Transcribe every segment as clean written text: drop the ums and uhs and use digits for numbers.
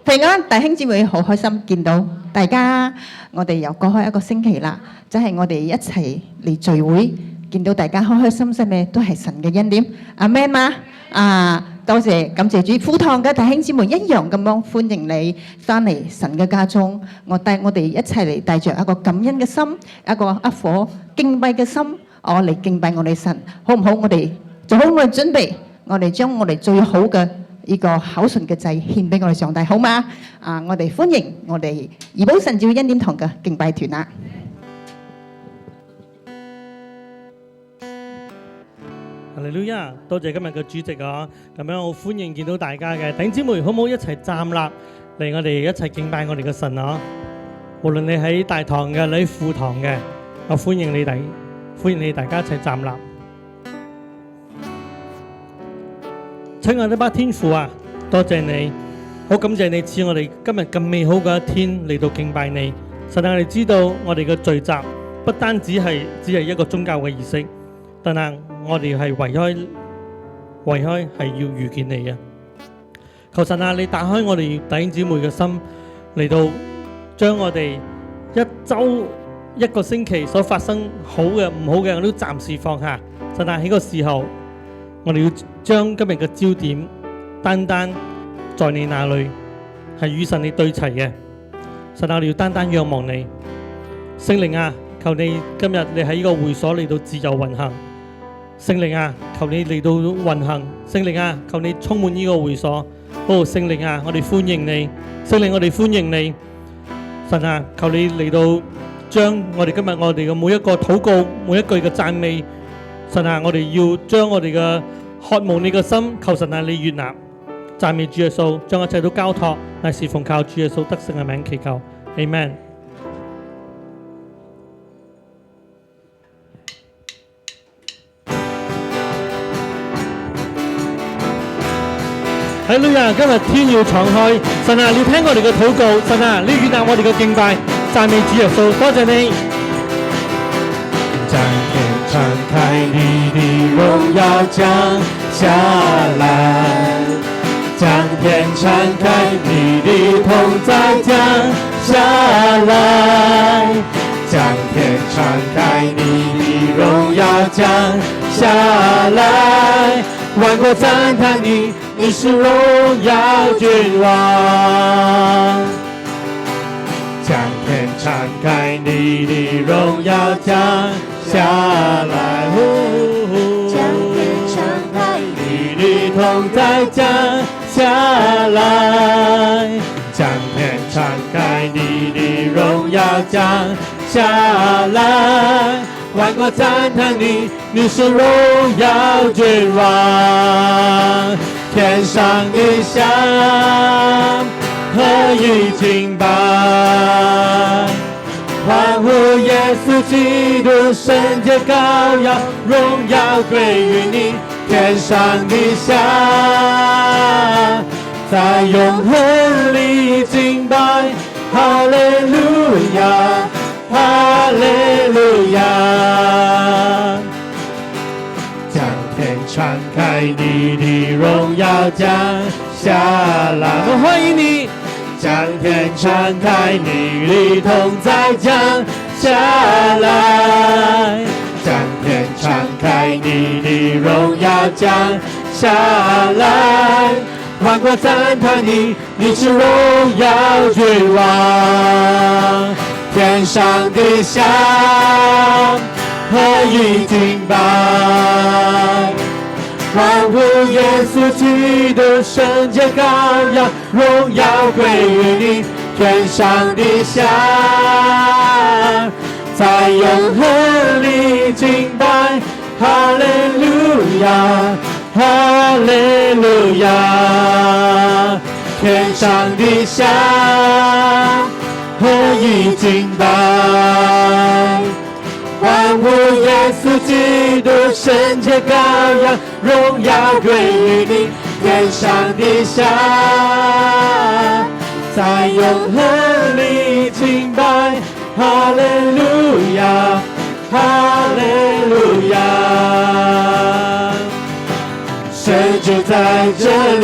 平安，弟兄姊妹好開心見到大家，我哋又過開一個星期啦，即係我哋一齊嚟聚會，見到大家開開心心嘅，都係神嘅恩典。阿們嘛，多謝感謝主，富堂嘅弟兄姊妹一樣咁樣歡迎你翻嚟神嘅家中。我哋一齊嚟帶着一個感恩嘅心，一顆敬拜嘅心，我嚟敬拜我哋神，好唔好？我哋做好我哋準備，我哋將我哋最好嘅呢個口唇嘅祭獻俾我哋上帝，好嗎？我哋歡迎我哋怡保神召恩典堂嘅敬拜團啦。哈利路亞，多謝今日嘅主席啊！咁樣我歡迎見到大家嘅弟兄姊妹，好唔好一齊站立嚟？我哋一齊敬拜我哋嘅神啊！無論你喺大堂嘅，你喺副堂嘅，我歡迎你大家一齊站立。親愛的爸天父啊，多謝你，好感謝你賜我哋今日咁美好嘅一天嚟到敬拜你。神啊，我哋知道我哋嘅聚集不單只係一個宗教嘅儀式，但係我哋係為開係要遇見你嘅。求神啊，你打開我哋弟兄姊妹嘅心，嚟到將我哋一周一個星期所發生好嘅唔好嘅，我都暫時放下。神啊，喺個時候，我哋要將今日嘅焦點單單在你那裏，係與神你對齊嘅。神啊，我哋要單單仰望你。聖靈啊，求你今日你喺呢個會所嚟到自由運行。聖靈啊，求你嚟到運行。聖靈啊，求你充滿呢個會所。聖靈啊，我哋歡迎你。聖靈，我哋歡迎你。神啊，求你嚟到將我哋今日我哋嘅每一個禱告，每一句嘅讚美。神啊，我哋要將我哋嘅渴慕你嘅心，求神啊，你悅納。讚美主耶穌，將一切都交託，乃是奉靠主耶穌得勝嘅名祈求。Amen。哈利路亞，今日天要敞開，神啊，你聽我哋嘅禱告，神啊，你悅納我哋嘅敬拜，讚美主耶穌，多謝你。將天敞開，你的榮耀降下來，將天敞開，你的同在降下來，將天敞開，你的榮耀降下來，萬國讚嘆你，你是榮耀君王。將天敞開，你的榮耀降下來，將天敞開，你的同在降下來，將天敞開，你的榮耀降下來，萬國讚嘆你，你是榮耀君王，天上地下何以敬拜，歡呼耶穌基督聖潔羔羊，榮耀歸於你，天上地下在永恆裡敬拜，哈利路亞，哈利路亞，將天敞開，你的榮耀降下來，我歡迎你。將天敞開，你的同在降下來，將天敞開，你的榮耀降下來，萬國讚嘆你，你是榮耀君王，天上地下何以敬拜，歡呼耶穌基督聖潔羔羊，榮耀歸於你，天上地下在永恆裡敬拜，哈利路亞，哈利路亞，天上地下何以敬拜，歡呼耶穌基督聖潔羔羊，榮耀歸於你，天上地下在永恆裡敬拜，哈利路亞，哈利路亞，神就在這裡，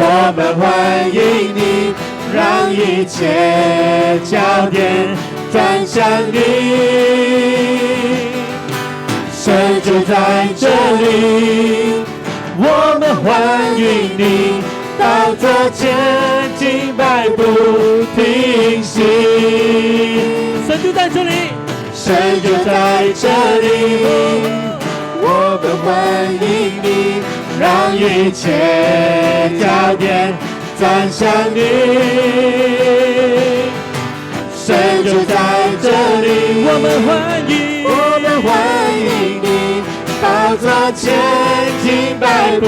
我们欢迎你，让一切焦点转向你。神就在这里，我们欢迎你，到这前敬拜不停息。神就在这里，神就在这里，我们欢迎你，让一切焦点转向你。神就在这里，我们欢迎，我们欢迎你，到这前敬拜不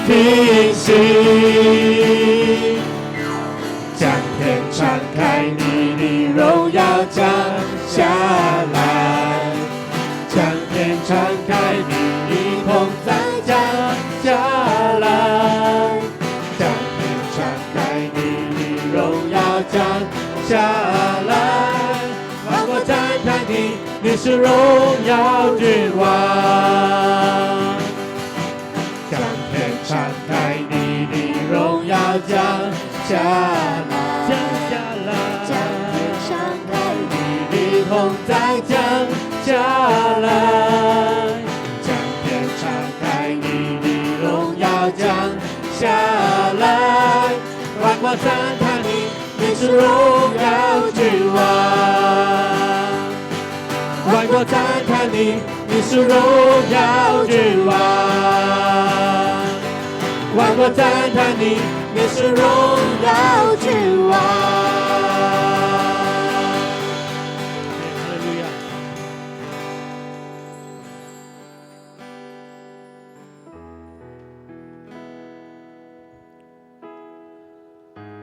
停息。将天敞开，你的荣耀降下来，将天敞开，你的同在降下来，将天敞开，你的荣耀降下来，万国赞叹你，你是荣耀君王。将天敞开，你的荣耀降下来，降下来，将天敞开，你的同在降下来，将天敞开，你的荣耀降下来，万国赞叹你，你是荣耀君王。万国赞叹你，你是荣耀君王。万国赞叹你，你是荣耀君王。哈利路亞。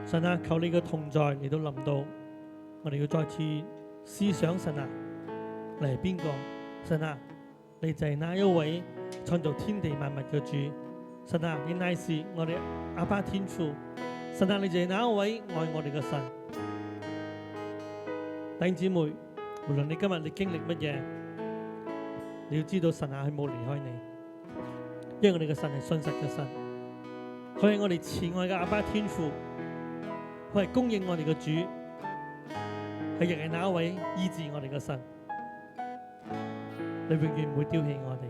神啊，求你嘅同在嚟到臨到，我哋要再次思想神啊，你係邊個？神啊，你就係那一位創造天地萬物嘅主。神啊，你乃是我哋阿爸天父。神啊，你就係那一位愛我哋嘅神。弟兄姊妹，無論你今日你經歷乜嘢，你要知道神啊係冇離開你，因為我哋嘅神係信實嘅神，佢係我哋慈愛嘅阿爸天父，佢係供應我哋嘅主，係亦係那一位醫治我哋嘅神。你永遠唔會丟棄我哋。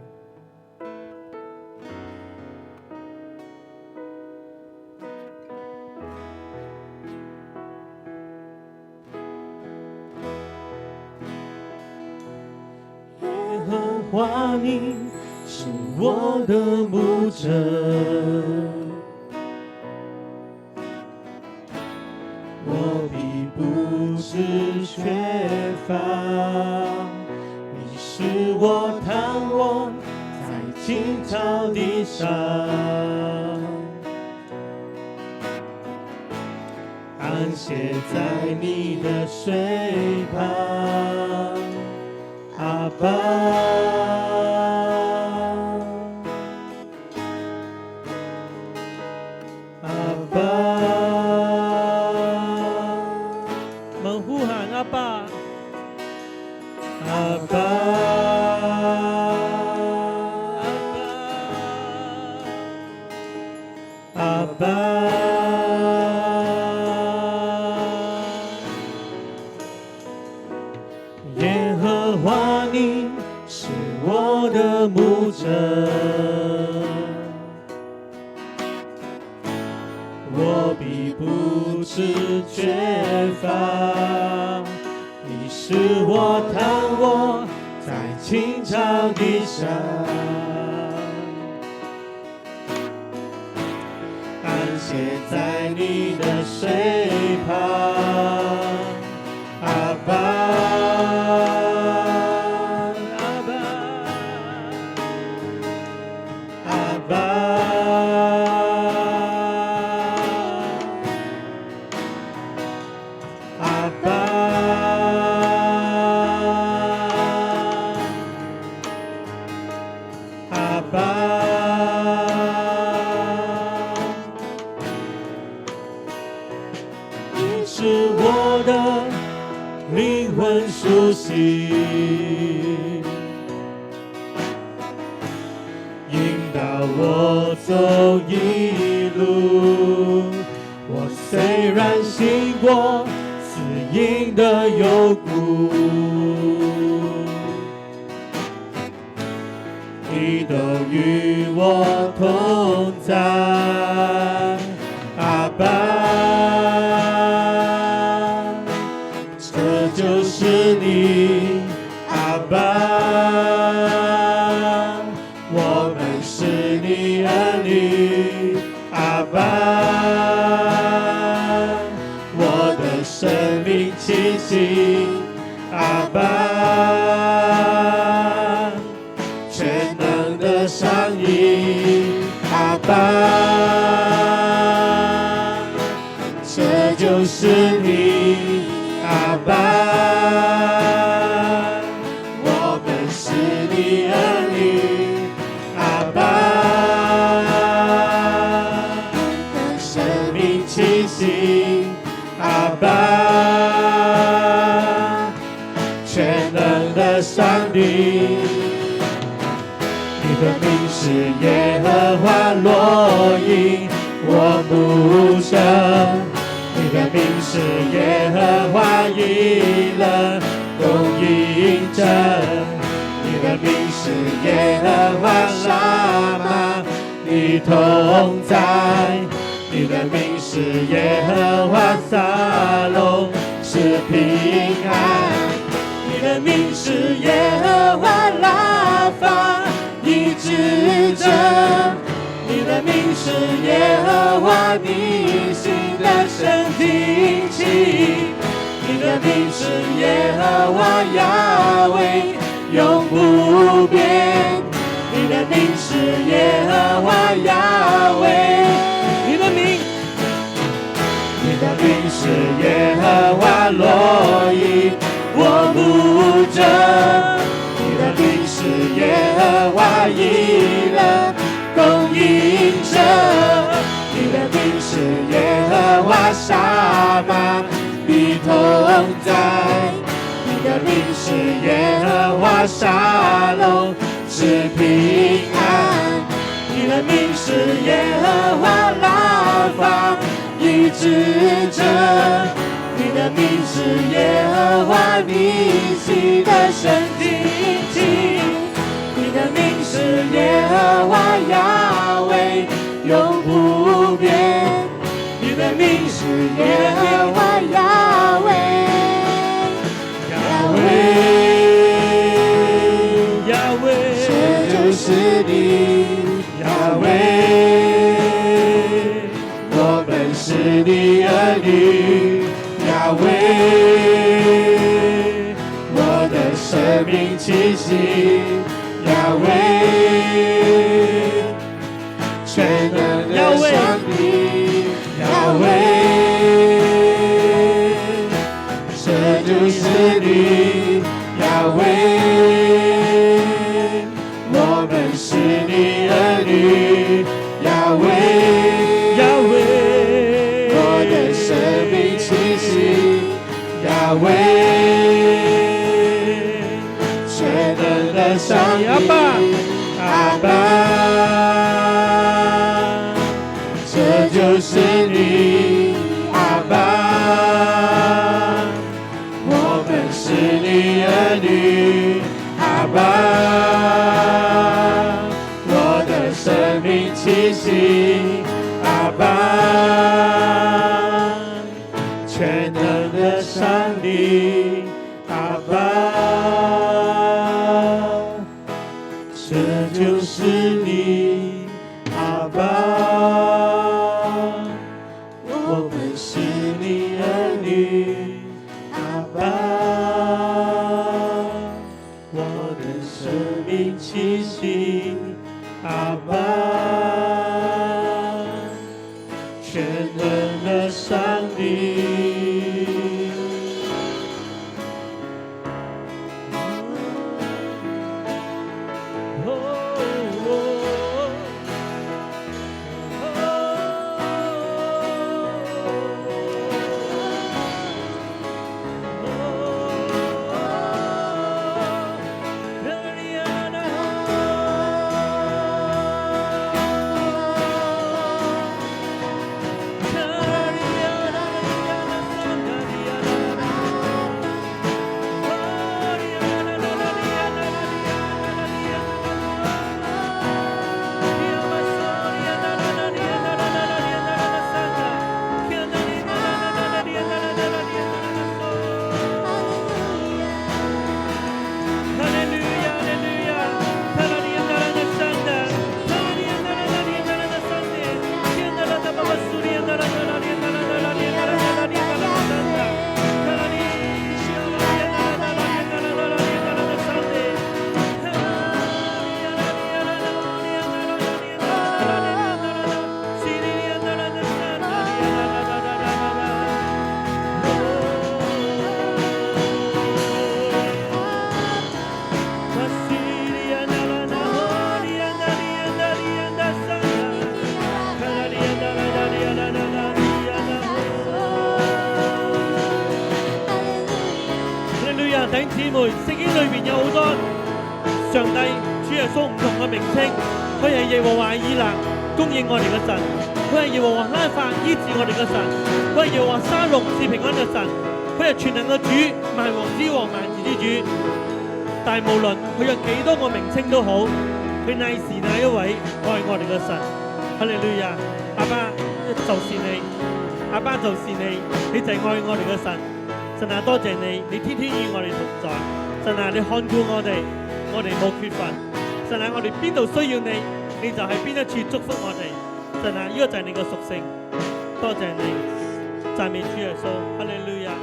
话你是我的牧者，我必不致缺乏。你是我躺卧在青草地上，安歇在你的水旁，阿爸。耶和华你是我的牧者，我必不致缺乏。你使我躺卧在青草地上，安歇在你的水旁，阿爸。苏醒，引导我走一路，虽然行过死荫的幽谷，你都与我同在，阿爸，这就是你，阿爸，我们是你儿女，阿爸，我的生命气息，阿爸，全能的上帝，阿爸，这就是你，阿爸，我们是你儿女，阿爸，生命气息，阿爸，全能的上帝。你的名是耶和华罗以，我牧者。你的名是耶和华以勒，供应者。你的名是耶和华沙玛，你同在。你的名是耶和华撒龙，是平安。你的名是耶和华拉法，医治者。你的名是耶和华你心的神听气，你的名是耶和华雅威永不变，你的名是耶和华雅威，你的名是耶和华罗以，我牧者，你的名是耶和华以勒，供应者，你的名是耶和华沙玛，你同在，你的名是耶和华沙龙，是平安，你的名是耶和华拉法，医治者，你的名是耶和华你心的神听气，你的名是耶和华雅威永不变，你的名是耶和华雅威，雅威，雅威，这就是你，雅威，我们是你儿女，雅威，我的生命气息，雅威，全能的上帝，雅威，这就是你，雅威，我们是你儿女，雅威，雅威，我的生命气息，雅威，全能的上帝，阿爸，阿爸，这就是你，阿爸，我们是你儿女，阿爸，我的生命气息，阿爸，全能的上帝，阿爸，这就是你，阿爸，我们是你儿女，阿爸，我的生命气息，阿爸，全能的上帝。有好多上帝主耶穌唔同嘅名稱，佢係耶和華以勒，供應我哋嘅神，佢係耶和華拉法醫治我哋嘅神，佢係耶和華沙龍是平安嘅神，佢係全能嘅主，萬王之王，萬主之主。但係無論佢有幾多個名稱都好，佢乃是那一位愛我哋嘅神。哈利路亞，阿爸就是你，阿爸就是你，你就係愛我哋嘅神。神啊，多謝你，你天天與我哋同在。神啊，你看顧我哋冇缺乏。神啊，我哋邊度需要你，你就喺邊一處祝福我哋。神啊，呢個就係你嘅屬性。多謝你，讚美主耶穌，哈利路亞。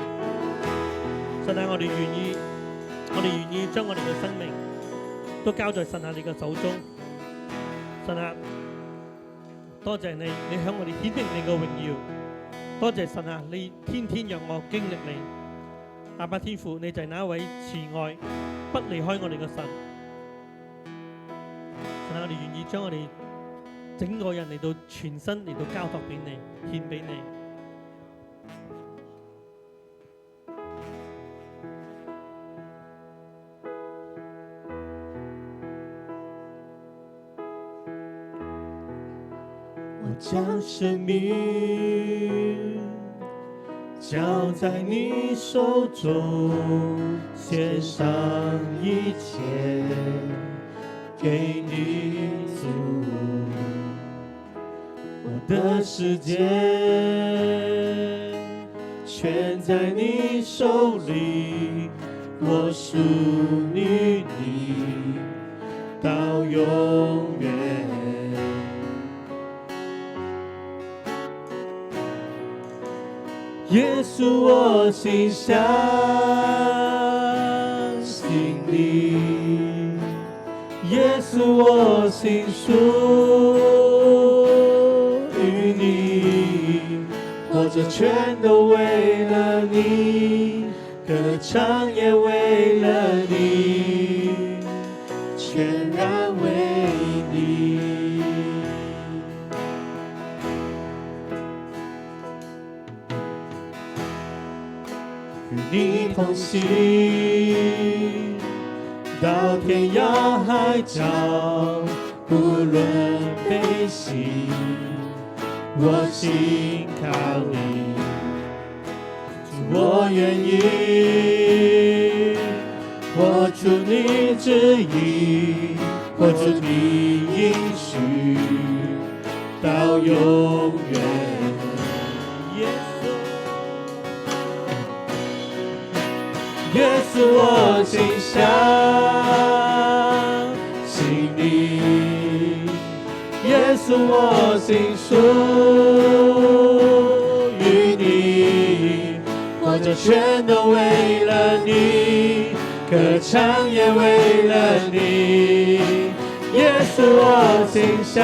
神啊，我哋願意將我哋嘅生命都交在神啊你嘅手中。神啊，多謝你，你向我哋顯明你嘅榮耀。多謝神啊，你天天讓我經歷你。阿爸天父，你就係那一位慈愛不離開我哋嘅神。神啊，我哋願意將我哋整個人嚟到全身嚟到交託俾你，獻俾你。我將生命交在你手中，獻上一切給你主。我的世界全在你手裏，我屬於你到永遠。耶穌，我心相信你，耶穌，我心屬於你，活着全都為了你，歌唱也為了你，全然為你。與你同行，到天涯海角，不論悲喜，我心靠你。主，我願意活出你旨意，活出你應許，到永遠。耶穌，我心相信你，耶穌，我心屬於你，活着全都為了你，歌唱也為了你。耶穌，我心相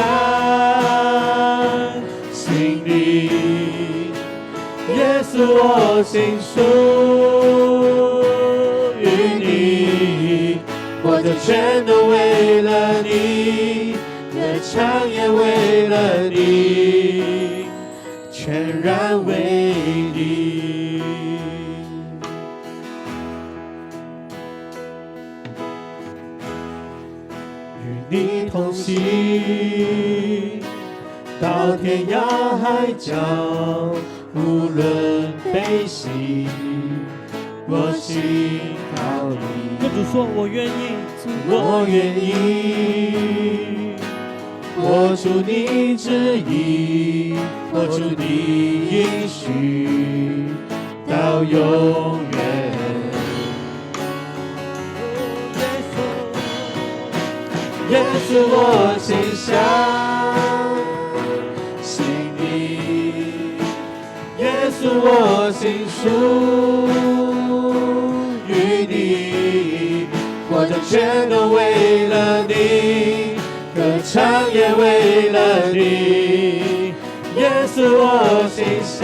信你，耶穌，我心屬於你，活着全都為了你，歌唱也為了你，全然為你。與你同行，到天涯海角，無論悲喜，我心靠你。跟主說，我願意，我願意活出你旨意，活出你應許，到永遠。耶穌，我心相信你，耶穌，我心屬於你，活着全都為了你，歌唱也為了你。耶穌，我心相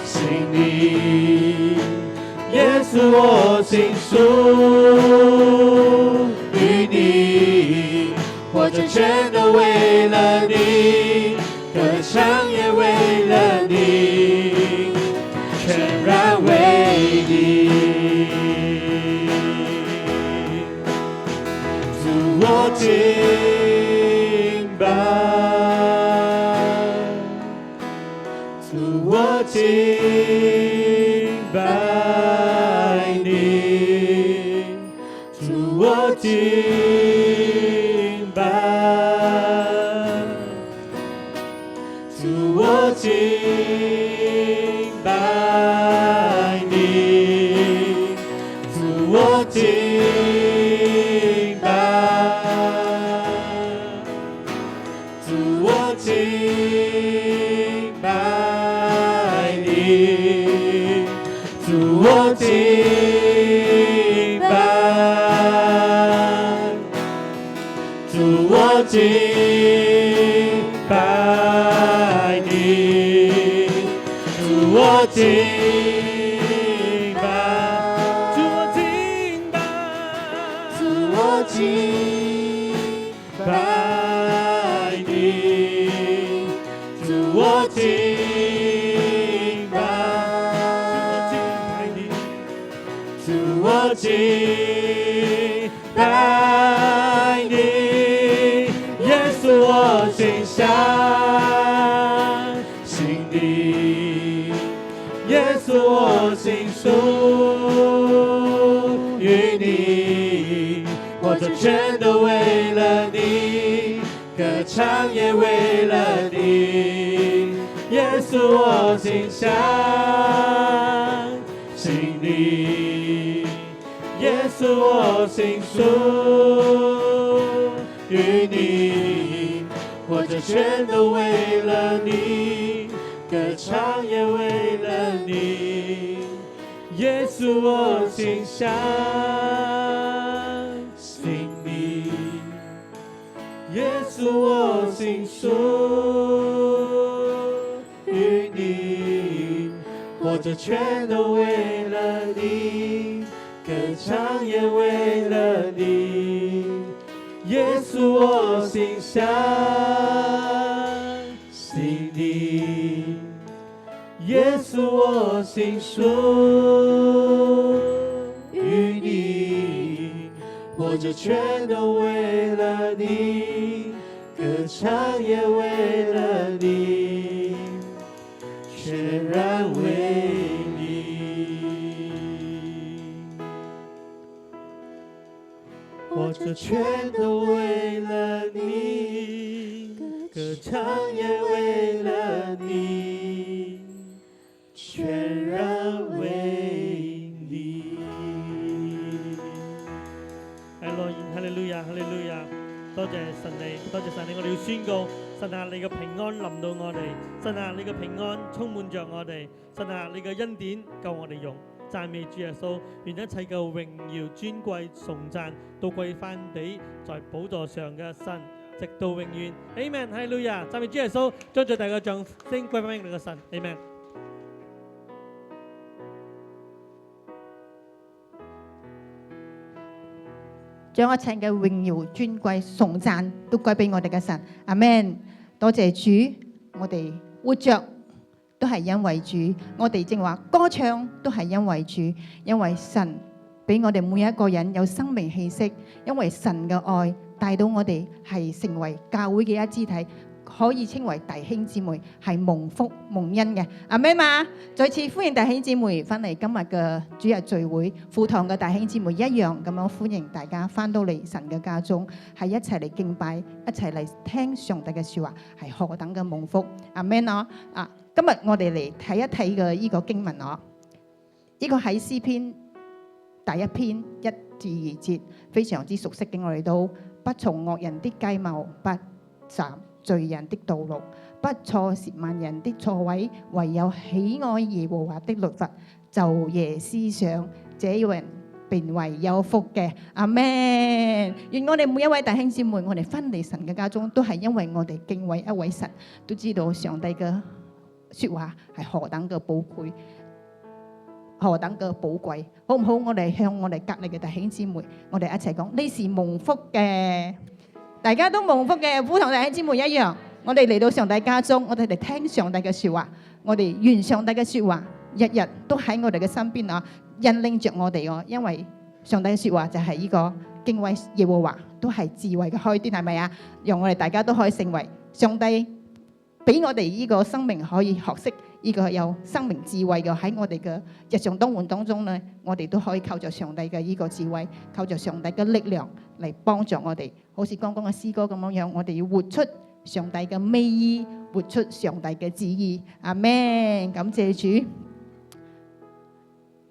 信你，耶穌，我心屬於你，活着全都為了你，歌唱也為了你，全然為你。敬拜，主我敬拜你，主我敬拜，主我敬拜你，主我敬拜，主我敬拜你，主我敬拜，主我敬拜你，主我敬拜，主我敬拜，主我敬拜你，主我敬拜，主我敬拜你，耶稣我心相信你，耶稣我心属于你，我这全都为了你，歌唱也为了你，耶稣我心相信你，耶稣我心属于你，我这全都为了你，歌唱也为了你，耶稣我心相信你，耶稣我心属于你，我这全都为了你，歌唱也为了你，耶稣我心相信你，耶稣我心属于你，我这全都为了你，歌唱也为了你，全然为你。我这全都为了你，歌唱也为了你，全然为你。哈利路亞，哈利路亞，多謝神你，多謝神你，我哋要宣告，神啊，你嘅平安臨到我哋，神啊，你嘅平安充滿着我哋，神啊，你嘅恩典夠我哋用。讚美主耶穌，願一切嘅榮耀、尊貴、崇讚都歸翻俾在寶座上嘅神，直到永遠。Amen，哈利路亞，讚美主耶穌，將最大嘅掌聲歸翻俾你嘅神。Amen。將一切嘅榮耀、尊貴、崇讚都歸俾我哋嘅神。阿們，多謝主，我哋活着都係因為主，我哋正話歌唱都係因為主，因為神俾我哋每一個人有生命氣息，因為神嘅愛帶到我哋係成為教會嘅一肢體，可以稱為弟兄姊妹，係蒙福蒙恩嘅。阿們嘛，再次歡迎弟兄姊妹翻嚟今日嘅主日聚會，父堂嘅弟兄姊妹一樣咁樣歡迎大家翻到嚟神嘅家中，係一齊嚟敬拜，一齊嚟聽上帝嘅説話，係何等嘅蒙福。阿們啊！今日我哋嚟睇一睇嘅呢個經文呢個喺詩篇第一篇1至2節，非常之熟悉嘅，我哋都不從惡人的計謀，不站罪人的道路，不坐褻慢人的座位，唯有喜愛耶和華的律法，晝夜思想，這人便為有福嘅。阿們，願我哋每一位弟兄姊妹，我哋返嚟神嘅家中，都係因為我哋敬畏一位神，都知道上帝嘅説話係何等嘅寶貴，何等嘅寶貴，好唔好？我哋向我哋隔離嘅弟兄姊妹，我哋一齊講：呢是蒙福嘅，大家都蒙福嘅，父堂弟兄姊妹一樣。我哋嚟到上帝家中，我哋嚟聽上帝嘅説話，我哋願上帝嘅説話日日都喺我哋嘅身邊啊，引領着我哋哦。因為上帝嘅説話就係呢個敬畏耶和華都係智慧嘅開端，係咪啊？讓我哋大家都可以成為上帝俾我哋呢個生命可以學識呢個有生命智慧嘅，喺我哋嘅日常生活當中呢，我哋都可以靠着上帝嘅呢個智慧，靠着上帝嘅力量嚟幫助我哋。好似剛剛嘅詩歌咁樣，我哋要活出上帝嘅美意，活出上帝嘅旨意。阿們，感謝主。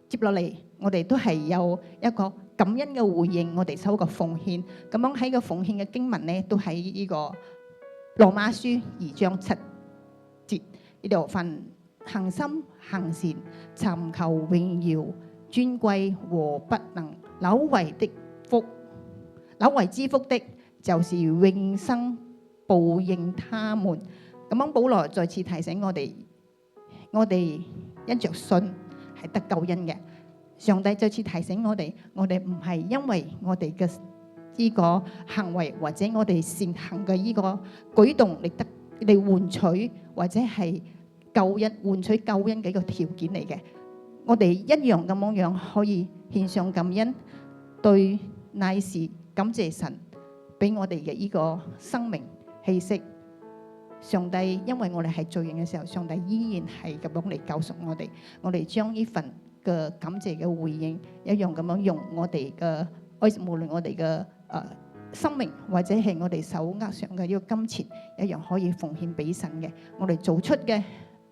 接落嚟，我哋都係有一個感恩嘅回應，我哋收個奉獻。咁樣喺個奉獻嘅經文呢，都喺呢個羅馬書2章7節呢度，凡恒心行善，尋求榮耀尊貴和不能朽壞之福的，就是永生報應他們。咁樣保羅再次提醒我哋因着信係得救恩嘅。上帝再次提醒我哋唔係因為我哋嘅呢個行為或者我哋善行嘅呢個舉動嚟換取或者係換取救恩嘅一個條件嚟嘅。我哋一樣咁樣可以獻上感恩，對乃是感謝神俾我哋嘅呢個生命氣息。上帝因為我哋係罪人嘅時候，上帝依然係咁樣嚟救贖我哋。我哋將呢份嘅感謝嘅回應一樣咁樣用我哋嘅無論我哋嘅生命或者係我哋手握上嘅呢個金錢，一樣可以奉獻俾神嘅。我哋做出嘅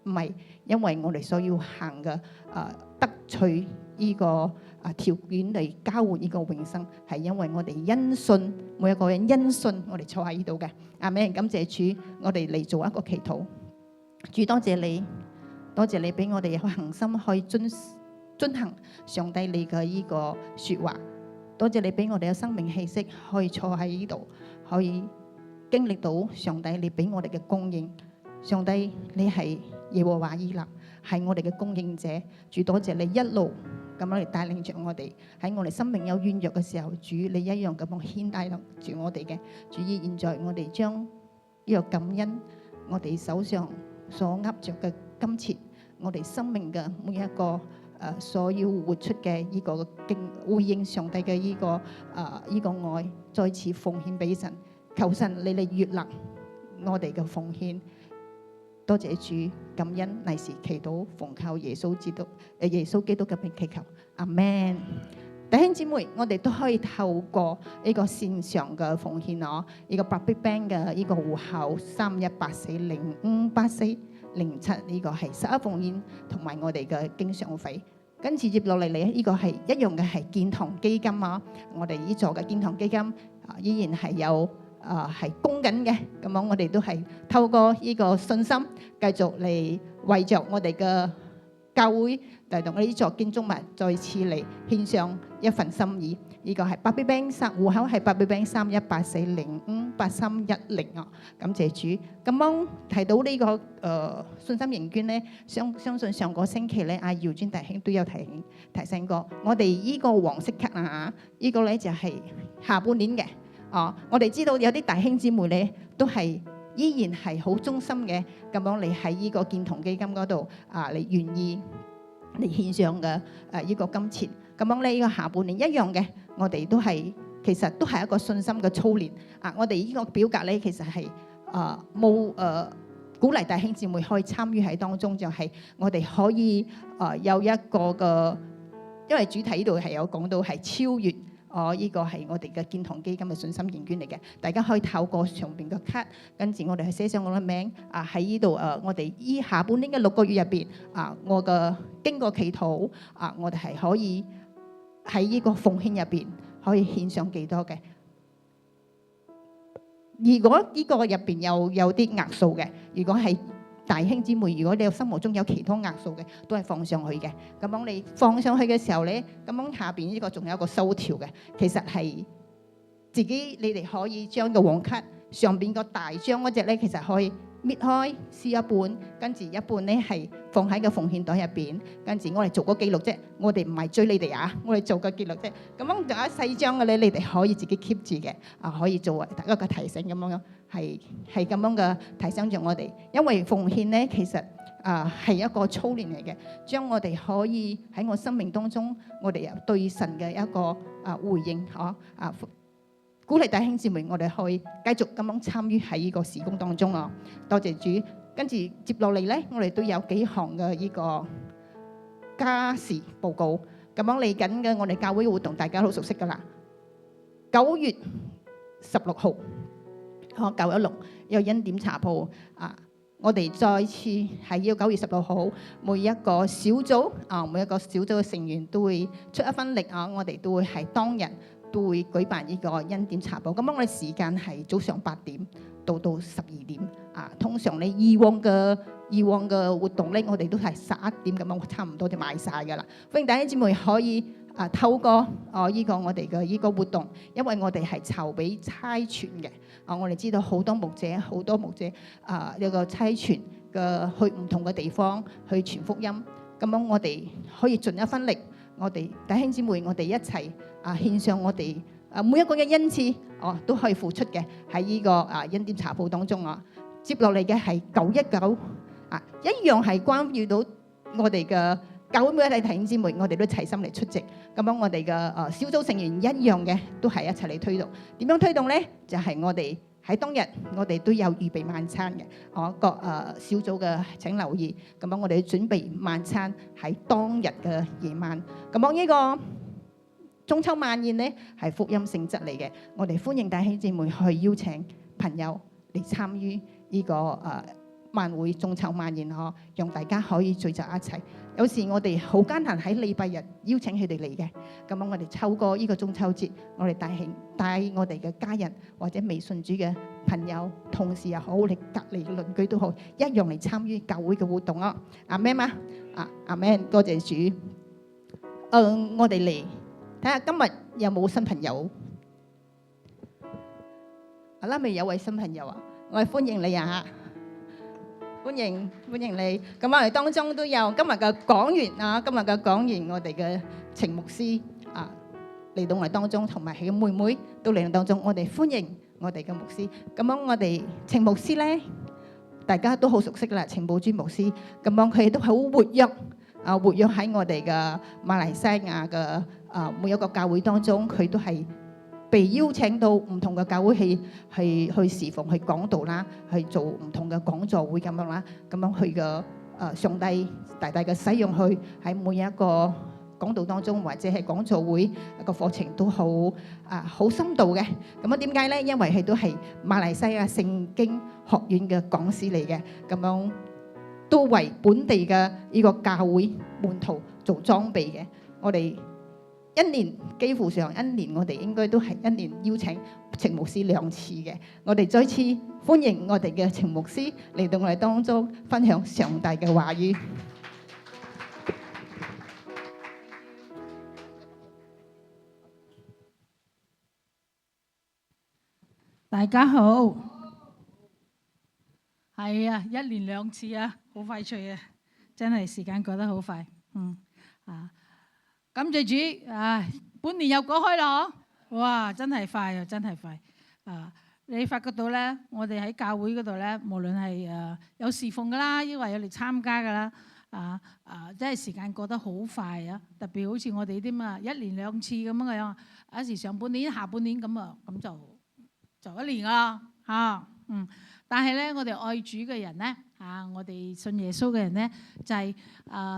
唔係因為我哋所要行嘅得取呢個條件嚟交換呢個永生，係因為我哋因信，每一個人因信我哋坐喺呢度嘅。阿們，感謝主，我哋嚟做一個祈禱。主，多謝你，多謝你俾我哋有恒心可以遵行上帝你嘅呢個說話。多謝你俾我哋有生命氣息，可以坐喺呢度，可以經歷到上帝你俾我哋嘅供應。上帝你係耶和華以勒，係我哋嘅供應者。主，多謝你一路咁樣嚟帶領着我哋，喺我哋生命有軟弱嘅時候，主你一樣咁樣牽帶住我哋嘅。主，現在我哋將呢個感恩，我哋手上所握着嘅金錢，我哋生命嘅每一個所要活出嘅呢個回應上帝嘅呢個愛，再次奉獻俾神。求神你嚟悅納我哋嘅奉獻。多謝主，感恩乃是祈禱，奉靠耶穌基督嘅名祈求，阿們。弟兄姊妹，我哋都可以透過呢個線上嘅奉獻呢個 Big Bang 嘅呢個戶口3184058407，呢個係11奉獻同埋我哋嘅經常費。跟住接落嚟呢個係一樣嘅係建堂基金啊！我哋呢座嘅建堂基金依然係有係供緊嘅。咁樣我哋都係透過呢個信心，繼續嚟為着我哋嘅教會嚟同我哋呢座建築物再次嚟獻上一份心意。呢個係Big Bang戶口係Big Bang 3184058310啊！感謝主。咁樣提到呢個信心營捐咧，相信上個星期咧，阿耀尊弟兄都有提醒過，我哋呢個黃色卡啊，呢個咧就係下半年嘅。我哋知道有啲弟兄姊妹咧，都係依然係好忠心嘅，咁樣你喺呢個建堂基金嗰度你願意嚟獻上嘅呢個金錢。咁樣呢個下半年一樣嘅，我哋都係其實都係一個信心嘅操練。我哋呢個表格咧，其實係冇鼓勵弟兄姊妹可以參與喺當中，就係我哋可以有一個嘅，因為主題呢度係有講到係超越。呢個係我哋嘅建堂基金嘅信心營捐嚟嘅，大家可以透過上邊嘅卡，跟住我哋係寫上我嘅名喺呢度我哋依下半年嘅6個月入邊我嘅經過祈禱我哋係可以喺呢個奉獻入邊可以獻上幾多嘅。如果呢個入邊有啲額數嘅，如果係弟兄姊妹，如果你心目中有其他額數嘅，都係放上去嘅。咁樣你放上去嘅時候咧，咁樣下邊呢個仲有一個收條嘅，其實係自己你哋可以將個黃卡上邊個大張嗰隻咧，其實可以搣開撕一半，跟住一半咧係放喺個奉獻袋入邊，跟住我哋做個記錄啫。我哋唔係追你哋我哋做個記錄啫。咁樣仲有細張嘅咧，你哋可以自己 keep 住嘅，可以作為大家嘅提醒咁樣係咁樣嘅提醒着我哋，因為奉獻咧其實係一個操練嚟嘅，將我哋可以喺我生命當中，我哋對神嘅一個回應，鼓勵弟兄姊妹，我哋可以繼續咁樣參與喺呢個事工當中啊！多謝主。跟住接落嚟咧，我哋都有幾項嘅呢個家事報告。咁樣嚟緊嘅我哋教會嘅活動，大家都熟悉噶啦。9月16號，916有恩典茶鋪我哋再次喺呢個9月16號，每一個小組嘅成員都會出一分力我哋都會係當日都會舉辦呢個恩典茶鋪。咁樣我哋時間係早上8點到12點通常你以往嘅活動咧，我哋都係11點咁樣，差唔多就賣晒噶啦。歡迎弟兄姊妹可以透過呢個我哋嘅呢個活動，因為我哋係籌備差傳嘅我哋知道好多牧者有個差傳嘅去唔同嘅地方去傳福音。咁樣我哋可以盡一分力，我哋弟兄姊妹我哋一齊獻上我哋每一個嘅恩賜都可以付出嘅喺呢個恩典茶鋪當中接落嚟嘅係919一樣係關於到我哋嘅教會每一位弟兄姊妹，我哋都齊心嚟出席。咁樣我哋嘅小組成員一樣嘅，都係一齊嚟推動。點樣推動呢？就係我哋喺當日，我哋都有預備晚餐嘅。各小組嘅請留意。咁樣我哋準備晚餐喺當日嘅夜晚。咁樣呢個中秋晚宴呢係福音性質嚟嘅，我哋歡迎弟兄姊妹去邀請朋友嚟參與呢個晚會中秋晚宴讓大家可以聚集一齊。有時我哋好艱難喺禮拜日邀請佢哋嚟嘅，咁樣我哋透過呢個中秋節，我哋帶我哋嘅家人或者未信主嘅朋友、同事又好，你隔離嘅鄰居都好，一樣嚟參與教會嘅活動阿們嘛，阿們，多謝主。我哋嚟睇下今日有冇新朋友。咪有位新朋友我哋歡迎你歡迎你。咁我哋當中都有今日嘅講員我哋嘅程牧師嚟到我哋當中，同埋佢嘅妹妹都嚟到當中。我哋歡迎我哋嘅牧師。咁樣我哋程牧師咧，大家都好熟悉啦，程寶珠牧師。咁樣佢都好活躍喺我哋嘅馬來西亞嘅每一個教會當中，佢都係被邀請到唔同嘅教會去侍奉、去講道啦，去做唔同嘅講座會咁樣啦。咁樣佢嘅上帝大大嘅使用佢喺每一個講道當中，或者係講座會一個課程都好深度嘅。咁樣點解咧？因為佢都係馬來西亞聖經學院嘅講師嚟嘅，咁樣都為本地嘅呢個教會門徒做裝備嘅。我哋幾乎上一年，我哋應該都係一年邀請程牧師2次嘅。我哋再次歡迎我哋嘅程牧師嚟到我哋當中分享上帝嘅話語。大家好，係1年2次好快脆真係時間過得好快。感謝主，半年又過開啦，哇，真係快真係快。你發覺到咧，我哋喺教會嗰度咧，無論係有侍奉噶啦，抑或有嚟參加噶啦，真係時間過得好快特別好似我哋啲1年2次咁樣有時上半年、下半年咁咁就1年啦但係咧，我哋愛主嘅人咧我哋信耶穌嘅人咧，就係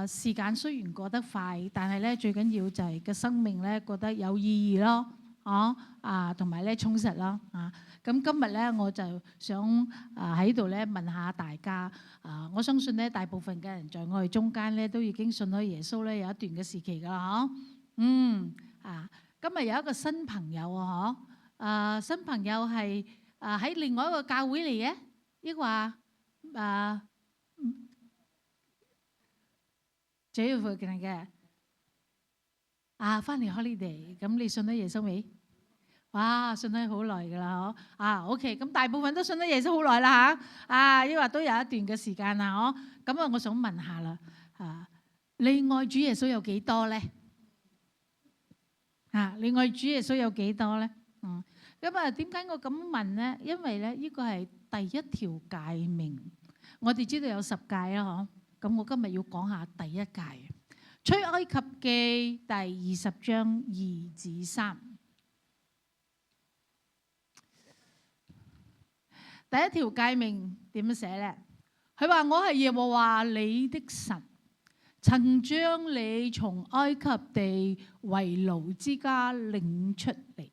時間雖然過得快，但係咧最緊要就係個生命咧覺得有意義咯，同埋咧充實咯咁今日咧我就想喺度咧問下大家我相信咧大部分嘅人在我哋中間咧都已經信咗耶穌咧有一段嘅時期噶啦今日有一個新朋友新朋友係喺另外一個教會嚟嘅，抑或主要附近嘅翻嚟 holiday， 咁你信咗耶穌未？哇，信咗好耐噶啦OK， 咁大部分都信咗耶穌好耐啦抑或都有一段嘅時間啦咁我想問下啦你愛主耶穌有幾多咧？你愛主耶穌有幾多咧？咁啊，點解我咁問呢？因為咧，呢個係第一條誡命。我哋知道有10誡啦，嗬。咁我今日要講下第一誡，出埃及記第20章2至3。第一條誡命點樣寫呢？佢話：我係耶和華你的神，曾將你從埃及地為奴之家領出嚟。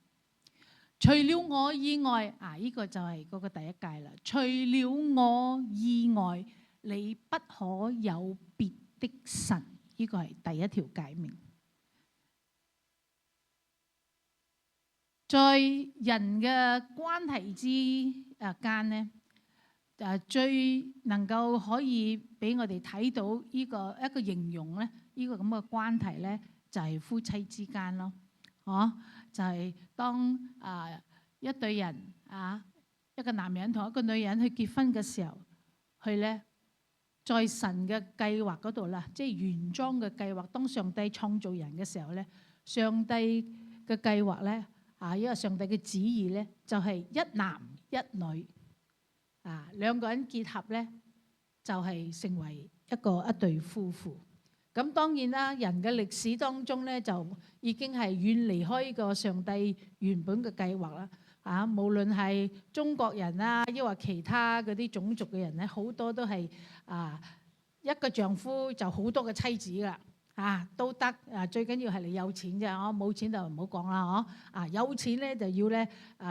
除了我以外，呢個就係嗰個第一誡啦。除了我以外，你不可有別的神。呢個係第一條誡命。在人嘅關係之間呢，最能夠可以俾我哋睇到呢個一個形容咧，呢個咁嘅關係咧，就係夫妻之間咯，就係當一對人一個男人同一個女人去結婚嘅時候，佢咧在神嘅計劃嗰度啦，即係原裝嘅計劃。當上帝創造人嘅時候咧，上帝嘅計劃咧因為上帝嘅旨意咧，就係一男一女兩個人結合咧，就係成為一對夫婦。咁當然啦，人嘅歷史當中咧，就已經係遠離開呢個上帝原本嘅計劃啦。無論係中國人啦，抑或其他嗰啲種族嘅人咧，好多都係一個丈夫就好多個妻子啦。都得最緊要係你有錢啫，冇錢就唔好講啦，有錢咧就要咧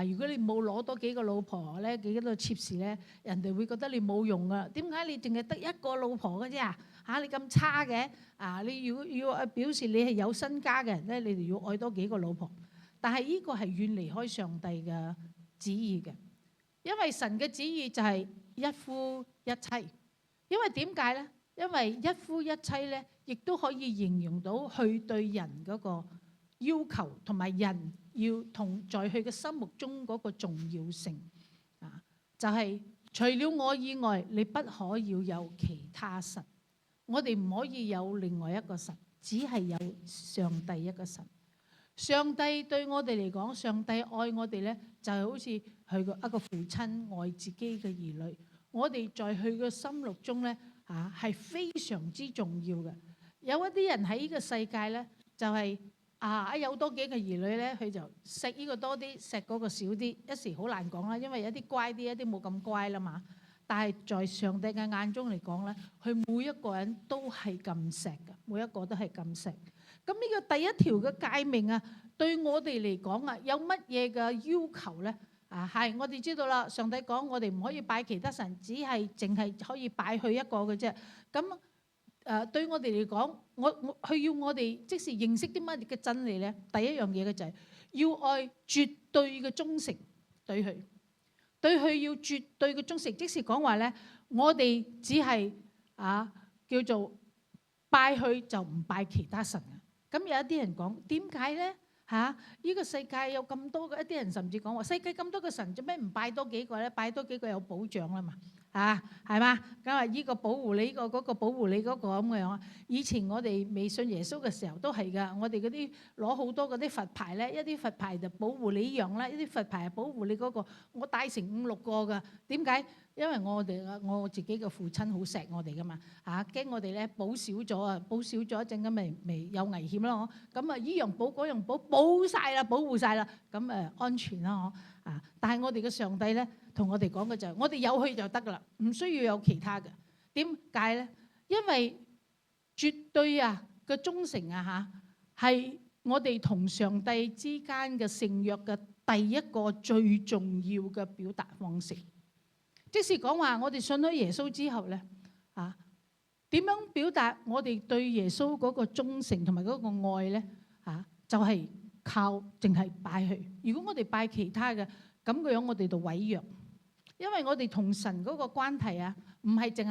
如果你冇攞多幾個老婆咧，幾多妾侍咧，人哋會覺得你冇用噶。點解你淨係得一個老婆嘅啫？你咁差嘅你要表示你係有身家嘅人咧，你哋要愛多幾個老婆。但係呢個係遠離開上帝嘅旨意嘅，因為神嘅旨意就係一夫一妻。因為點解咧？因為一夫一妻咧，亦都可以形容到佢對人嗰個要求，同埋人要同在佢嘅心目中嗰個重要性就係除了我以外，你不可以有其他神。我哋唔可以有另外一個神，只係有上帝一個神。上帝對我哋嚟講，上帝愛我哋咧，就係好似佢個一個父親愛自己嘅兒女。我哋在佢嘅心目中咧係非常之重要嘅。有一啲人喺呢個世界咧，就係有多幾個兒女咧，佢就錫呢個多啲，錫嗰個少啲。一時好難講啦，因為有啲乖啲，一啲冇咁乖啦嘛。但係在上帝嘅眼中嚟講咧，佢每一個人都係咁錫嘅，每一個都係咁錫。咁呢個第一條嘅誡命對我哋嚟講有乜嘢嘅要求咧？係我哋知道啦，上帝講我哋唔可以拜其他神，只係淨係可以拜佢一個嘅啫。咁對我哋嚟講，佢要我哋即是認識啲乜嘢嘅真理咧？第一樣嘢嘅就係要愛絕對嘅忠誠對佢，對佢要絕對嘅忠誠。即是講話咧，我哋只係叫做拜佢就唔拜其他神啊。咁有一啲人講點解咧？呢個世界有咁多嘅，一啲人甚至講話世界咁多個神，做咩唔拜多幾個咧？拜多幾個有保障啦嘛，係嘛？咁呢個保護你，呢個嗰個保護你嗰個咁嘅樣。以前我哋未信耶穌嘅時候都係㗎，我哋嗰啲攞好多嗰啲佛牌咧，一啲佛牌就保護你呢樣啦，一啲佛牌係保護你嗰個。我帶成5、6個㗎，點解？因為我自己嘅父親好錫我哋㗎嘛，驚我哋咧補少咗補少咗一陣咁咪有危險咯。咁依樣補嗰樣補晒啦，保護晒啦，咁安全啦。但係我哋嘅上帝咧同我哋講嘅就係，我哋有佢就得㗎啦，唔需要有其他嘅。點解咧？因為絕對嘅忠誠係我哋同上帝之間嘅聖約嘅第一個最重要嘅表達方式。即是講話，我哋信咗耶穌之後咧，點樣表達我哋對耶穌嗰個忠誠同埋嗰個愛咧？就係靠淨係拜佢。如果我哋拜其他嘅，咁嘅樣我哋就毀約，因為我哋同神嗰個關係唔係淨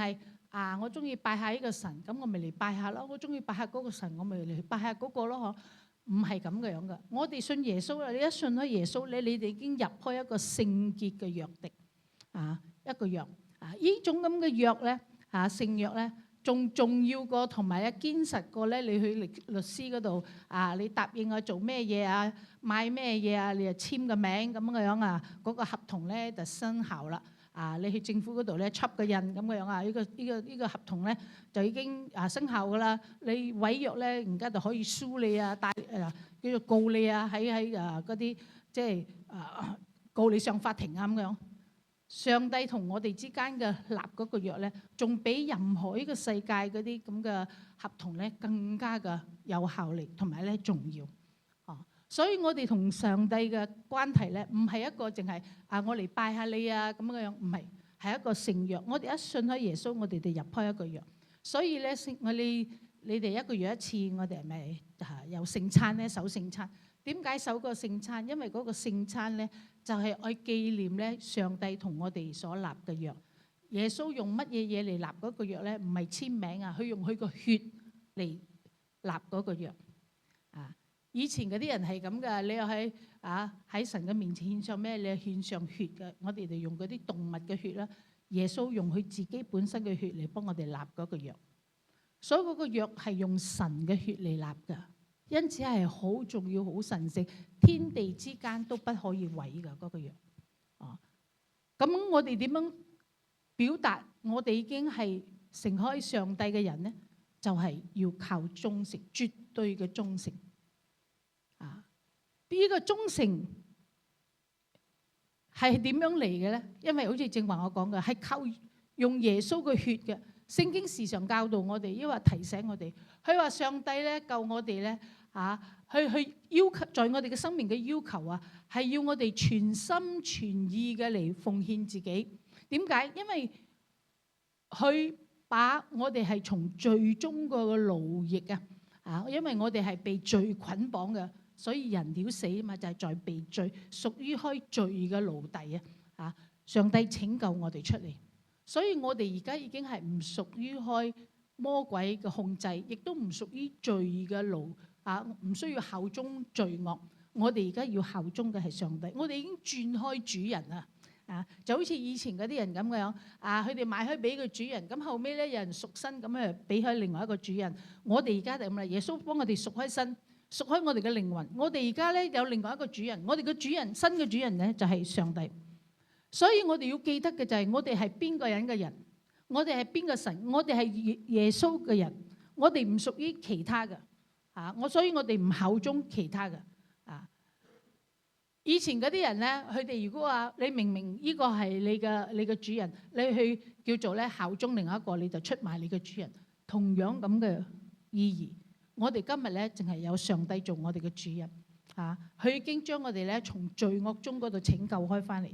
係我中意拜下呢個神，咁我咪嚟拜下咯。我中意拜下嗰個神，我咪嚟拜下嗰個咯。唔係咁嘅樣噶。我哋信耶穌啦，你一信咗耶穌咧，你哋已經入開一個聖潔嘅約的一個約。呢種咁嘅約咧，聖約咧，仲重要過同埋堅實過咧，你去律師嗰度你答應我做咩嘢啊，買咩嘢啊，你就簽個名咁樣嗰個合同咧就生效啦。你去政府嗰度咧插個印咁樣呢個合同咧就已經生效噶啦。你違約咧，而家就可以訴你叫做告你喺嗰啲即係告你上法庭咁樣。上帝同我哋之間嘅立嗰個約咧，仲比任何呢個世界嗰啲咁嘅合同咧更加嘅有效力同埋咧重要。所以我哋同上帝嘅關係咧，唔係一個淨係我嚟拜下你咁樣，唔係，係一個聖約。我哋一信喺耶穌，我哋就入開一個約。所以咧，你哋一個月一次，我哋係咪有聖餐咧？守聖餐。點解守個聖餐？因為嗰個聖餐咧，就係愛紀念咧上帝同我哋所立嘅約。耶穌用乜嘢嘢嚟立嗰個約咧？唔係簽名佢用佢個血嚟立嗰個約。以前嗰啲人係咁噶，你又喺神嘅面前獻上咩？你係獻上血嘅。我哋就用嗰啲動物嘅血啦。耶穌用佢自己本身嘅血嚟幫我哋立嗰個約。所以嗰個約係用神嘅血嚟立噶。因此係好重要、好神聖，天地之間都不可以毀噶嗰個約。咁我哋點樣表達我哋已經係承開上帝嘅人呢？就係要靠忠誠，絕對嘅忠誠。呢個忠誠係點樣嚟嘅呢？因為好似正話我講嘅，係靠用耶穌嘅血嘅。聖經時常教導我哋，因為提醒我哋，佢話上帝咧救我哋咧去要求，在我哋嘅生命嘅要求係要我哋全心全意嘅嚟奉獻自己。點解？因為佢把我哋係從罪中個奴役因為我哋係被罪捆綁嘅。所以人要死嘛，就係在被罪，屬於開罪嘅奴隸上帝拯救我哋出嚟，所以我哋而家已經係唔屬於開魔鬼嘅控制，亦都唔屬於罪嘅奴唔需要效忠罪惡。我哋而家要效忠嘅係上帝。我哋已經轉開主人就好似以前嗰啲人咁樣佢哋賣開俾個主人，咁後尾咧有人贖身咁俾開另外一個主人。我哋而家就咁啦，耶穌幫我哋贖開身。贖開我哋嘅靈魂，我哋而家咧有另外一個主人，我哋嘅主人，新嘅主人咧就係上帝。所以我哋要記得嘅就係我哋係邊個人嘅人，我哋係邊個神，我哋係耶穌嘅人，我哋唔屬於其他嘅所以我哋唔效忠其他嘅以前嗰啲人咧，佢哋如果話你明明呢個係你嘅主人，你去叫做咧效忠另外一個，你就出賣你嘅主人，同樣咁嘅意義。我哋今日咧，淨係有上帝做我哋嘅主人佢已經將我哋咧從罪惡中嗰度拯救開翻嚟。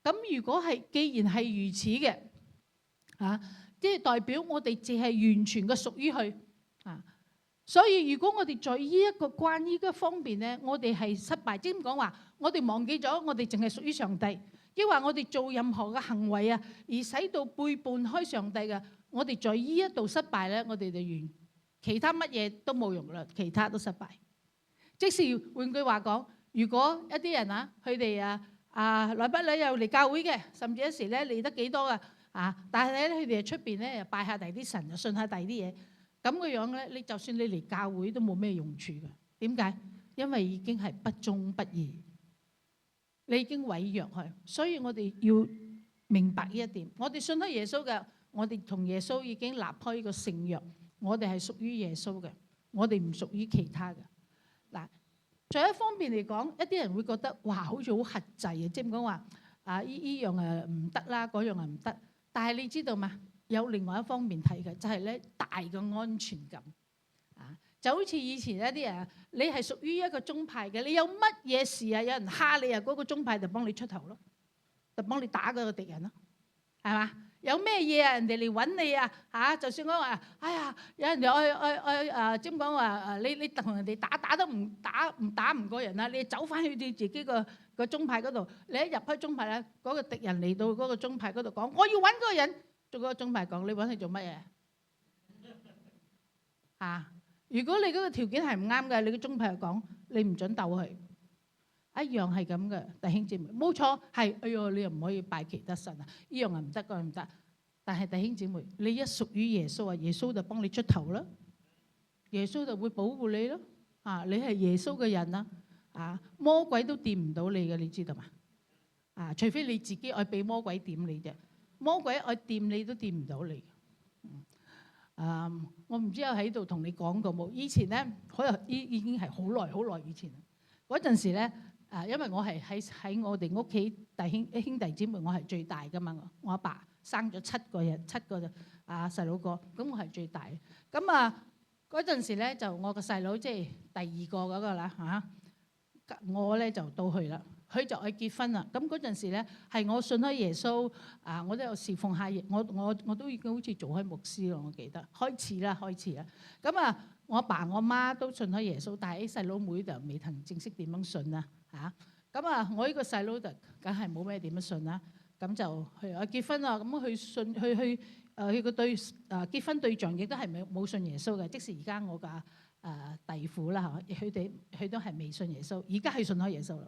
咁如果係既然係如此嘅即係代表我哋淨係完全嘅屬於佢所以如果我哋在呢一個關於嘅方面咧，我哋係失敗，即係講話我哋忘記咗我哋淨係屬於上帝，抑或我哋做任何嘅行為而使到背叛開上帝嘅，我哋在呢一度失敗咧，我哋就完。其他乜嘢都冇用啦，其他都失敗。即是換句話講，如果一啲人佢哋來不來又嚟教會嘅，甚至一時咧嚟得幾多但係咧佢哋出邊咧又拜下第啲神，又信下第啲嘢，咁嘅樣咧，你就算你嚟教會都冇咩用處嘅。點解？因為已經係不忠不義，你已經毀約佢。所以我哋要明白呢一點。我哋信咗耶穌嘅，我哋同耶穌已經立開呢個聖約。我哋係屬於耶穌嘅，我哋唔屬於其他嘅。嗱，在一方面嚟講，一啲人會覺得哇，好似好克制即係講話依樣唔得啦，嗰樣唔得。但係你知道嘛？有另外一方面睇嘅，就係咧大嘅安全感就好似以前一啲人，你係屬於一個宗派嘅，你有乜嘢事有人蝦你嗰個宗派就幫你出頭咯，就幫你打嗰個敵人咯，係嘛？有咩嘢人哋嚟揾你就算我話，哎呀，有人哋愛點講話你同人哋打都打唔過人啦，你走翻去你自己個宗派嗰度，你一入開宗派咧，嗰個敵人嚟到嗰個宗派嗰度講，我要揾嗰個人，做嗰個宗派講，你揾佢做乜嘢如果你嗰個條件係唔啱嘅，你個宗派講，你唔準鬥佢。一樣係咁嘅，弟兄姊妹，冇錯係。哎呦，你又唔可以拜其他神呢樣唔得，嗰樣唔得。但係弟兄姊妹，你一屬於耶穌啊，耶穌就幫你出頭啦，耶穌就會保護你咯。啊，你係耶穌嘅人啊，啊，魔鬼都掂唔到你嘅，你知道嘛？啊，除非你自己愛俾魔鬼掂你啫，魔鬼愛掂你都掂唔到你。我唔知我喺度同你講過冇？以前咧，可能已經係好耐以前嗰陣時咧，因為我係喺我哋屋企兄弟姊妹，我係最大噶嘛。我阿爸生咗7個細佬哥，咁我係最大。咁嗰陣時咧，就我個細佬即係第2個嗰個啦嚇，我咧就到去啦。佢就去結婚啦。咁嗰陣時咧，係我信開耶穌我都有侍奉下，我都已經好似做開牧師咯。我記得開始啦。咁我阿爸我媽都信開耶穌，但係啲細佬妹就未曾正式點樣信啦嚇。咁我呢個細佬就梗係冇咩點樣信啦。咁就去結婚啦。咁佢信佢個結婚對象亦都係冇信耶穌嘅，即使而家我嘅弟婦啦嚇，佢都係未信耶穌，而家係信開耶穌啦。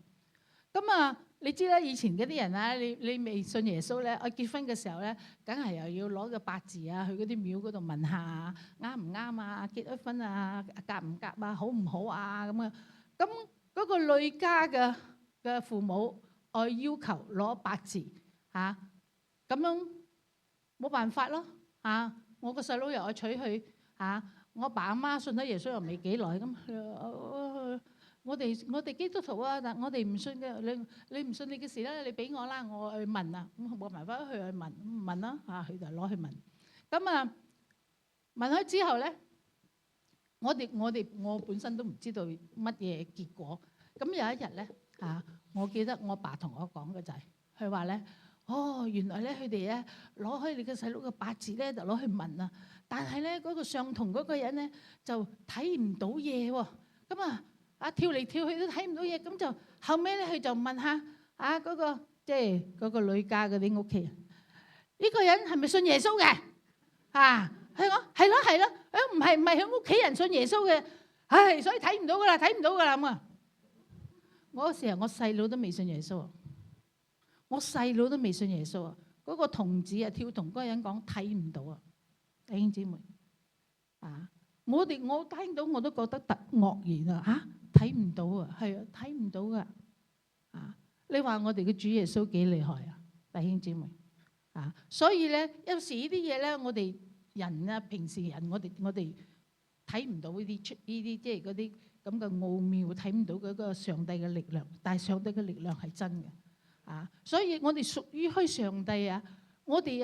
咁你知啦，以前嗰啲人啊，你未信耶穌咧，我結婚嘅時候咧，梗係又要攞個八字啊，去嗰啲廟嗰度問下啱唔啱啊，結咗婚啊，夾唔夾啊，好唔好啊咁啊。咁嗰個女家嘅父母我要求攞八字嚇，咁樣冇辦法咯嚇。我個細佬又愛娶佢嚇，我爸阿媽信咗耶穌又未幾耐咁。我哋基督徒啊，但我哋唔信嘅，你唔信你嘅事啦，你俾我啦，我去問啊，咁冇辦法去問啦嚇，佢就攞去問。咁問開之後咧，我本身都唔知道乜嘢結果。咁有一日咧嚇，我記得我爸同我講嘅就係，佢話咧，原來咧佢哋咧攞開你嘅細佬嘅八字咧，就攞去問啊，但係咧嗰個上同嗰個人咧就睇唔到嘢喎，咁跳嚟跳去都睇唔到嘢，咁就後尾咧佢就問下嗰個即係嗰個女家嗰啲屋企人，呢個人係咪信耶穌嘅？佢講係咯，唔係佢屋企人信耶穌嘅，所以睇唔到噶啦咁啊！我嗰時候我細佬都未信耶穌啊，嗰個童子跳同嗰個人講睇唔到啊，弟兄姊妹我聽到我都覺得突愕然啊！睇唔到啊，係啊，睇唔到噶你話我哋嘅主耶穌幾厲害啊，弟兄姊妹所以咧有時呢啲嘢咧，我哋人啊，平時人我哋睇唔到呢啲即係嗰啲咁嘅奧妙，睇唔到嗰個上帝嘅力量，但係上帝嘅力量係真嘅所以我哋屬於開上帝我哋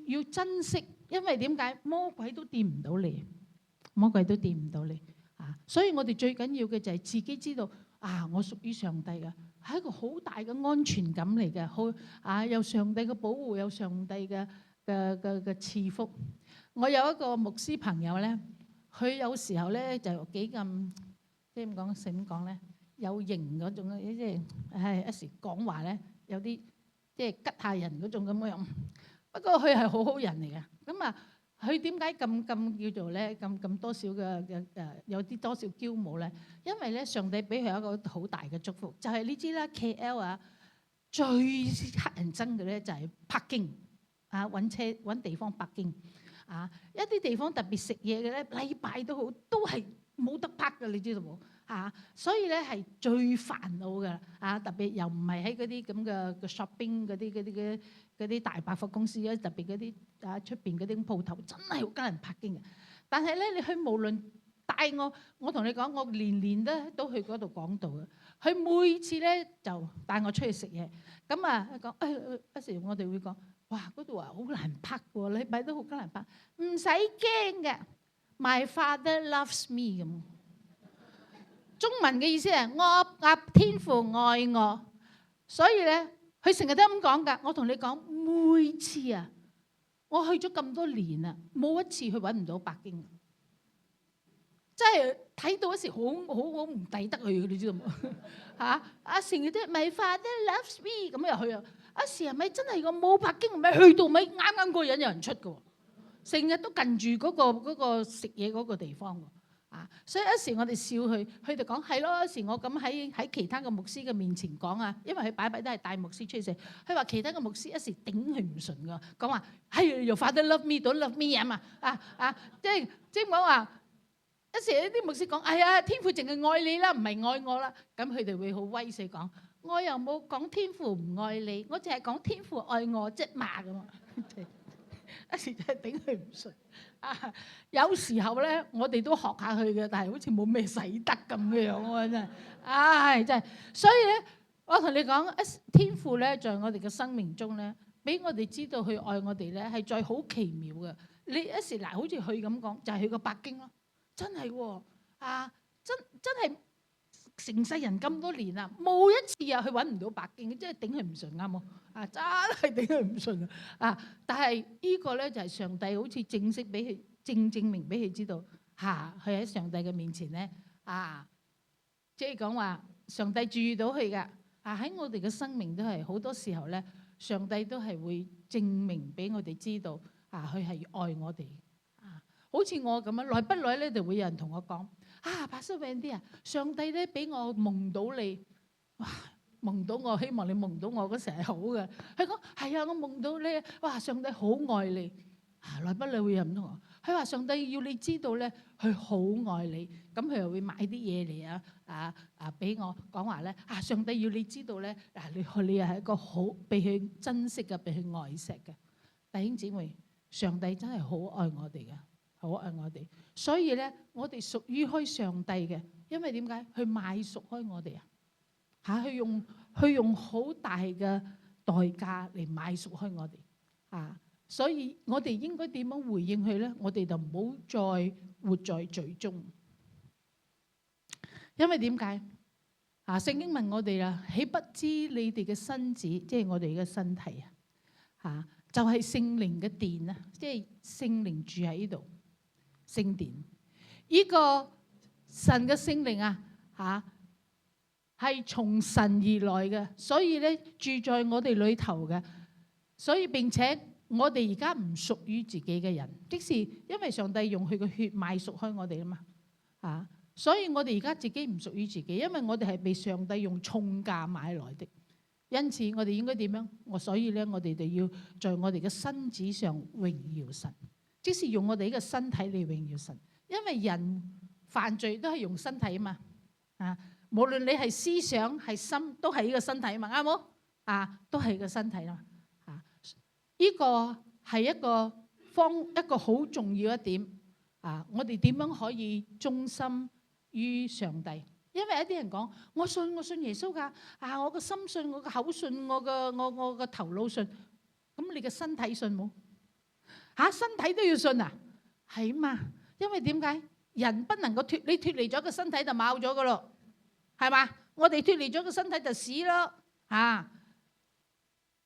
要珍惜，因為點解魔鬼都掂唔到你，所以我哋最緊要嘅就係自己知道我屬於上帝嘅，係一個好大嘅安全感嚟嘅，好有上帝嘅保護，有上帝嘅賜福。我有一個牧師朋友咧，佢有時候咧就幾咁即係點講咧，有型嗰種即係一時講話咧有啲即係吉下人嗰種咁樣。不過佢係好好人嚟嘅，咁佢點解咁叫做咧咁多少嘅有啲多少驕傲咧？因為咧上帝俾佢一個好大嘅祝福，就係你知啦 KL 最乞人憎嘅咧就係泊經揾地方泊經一啲地方特別食嘢嘅咧，禮拜都好都係冇得泊嘅，你知道冇所以咧係最煩惱嘅特別又唔係喺嗰啲咁嘅 shopping 嗰啲大百貨公司特別嗰啲出邊嗰啲鋪頭真係好艱人泊經嘅。但係咧你去無論帶我同你講，我年都去嗰度講道嘅。佢每次咧就帶我出去食嘢，咁講有時我哋會講，哇嗰度好難泊嘅，禮拜都好艱難泊，唔使驚嘅。My father loves me 咁。中文嘅意思係我天父愛我，所以咧佢成日都咁講㗎。我同你講，每次我去咗咁多年冇一次去揾唔到泊經，真係睇到嗰時好唔抵得去，你知道冇成日都My father loves me 咁又去時係咪真係個冇泊經，咪去到咪啱嗰個人有人出㗎喎，成日都近住嗰個食嘢嗰個地方喎所以有時我哋笑佢哋講係咯。有時我咁喺其他嘅牧師嘅面前講啊，因為佢擺都係大牧師出世，佢話其他嘅牧師一時頂佢唔順㗎，講話係又 Father love me don't love me 啊嘛，即係講話一時啲牧師講係啊，天父淨係愛你啦，唔係愛我啦，咁佢哋會好威勢講，我又冇講天父唔愛你，我淨係講天父愛我啫嘛咁啊，一時真係頂佢唔順。有時候咧，我哋都學下佢嘅，但係好似冇咩使得咁嘅樣喎，真係，真係。所以咧，我同你講，天父咧，在我哋嘅生命中咧，俾我哋知道佢愛我哋咧，係在好奇妙嘅。你一時嗱，好似佢咁講，就係佢個白經咯，真係喎，真係成世人咁多年啦，冇一次啊，佢揾唔到白經，即係頂佢唔順啱冇？真係頂佢唔順啊！但係呢個咧就係上帝好似正式俾佢證明俾佢知道，佢喺上帝嘅面前咧即係講話上帝注意到佢㗎。喺我哋嘅生命都係好多時候咧，上帝都係會證明俾我哋知道，佢係愛我哋。好似我咁樣，耐不耐咧就會有人同我講，Pastor Wendy啊，上帝咧俾我夢到你，哇！夢到我，希望你夢到我嗰時係好嘅。佢講係啊，我夢到你，哇！上帝好愛你。耐不耐會有人同我，佢話上帝要你知道咧，佢好愛你。咁佢又會買啲嘢嚟俾我講話咧。上帝要你知道咧，你又係一個好被佢珍惜嘅，被佢愛錫嘅弟兄姊妹。上帝真係好愛我哋嘅，好愛我哋。所以咧，我哋屬於開上帝嘅，因為點解？佢買贖開我哋佢用好大嘅代價嚟買贖開我哋所以我哋應該點樣回應佢咧？我哋就唔好再活在罪中，因為點解？聖經問我哋啦，豈不知你哋嘅身子，即係我哋嘅身體就係聖靈嘅殿啊，即係聖靈住喺呢度聖殿。呢個神嘅聖靈係從神而來嘅，所以咧住在我哋裏頭嘅。所以並且我哋而家唔屬於自己嘅人，即是因為上帝用佢嘅血買贖開我哋啊嘛所以我哋而家自己唔屬於自己，因為我哋係被上帝用重價買來的。因此我哋應該點樣？所以咧我哋就要在我哋嘅身子上榮耀神，即是用我哋呢個身體嚟榮耀神。因為人犯罪都係用身體啊嘛無論你係思想係心，都係呢個身體嘛，啱冇？都係個身體啦。呢個係一個好重要一點。我哋點樣可以忠心於上帝？因為一啲人講，我信耶穌㗎。我個心信，我個口信，我個頭腦信。咁你個身體信冇？身體都要信啊？係嘛？因為點解？人不能夠你脫離咗個身體就冇咗㗎咯。係嘛？我哋脫離咗個身體就死咯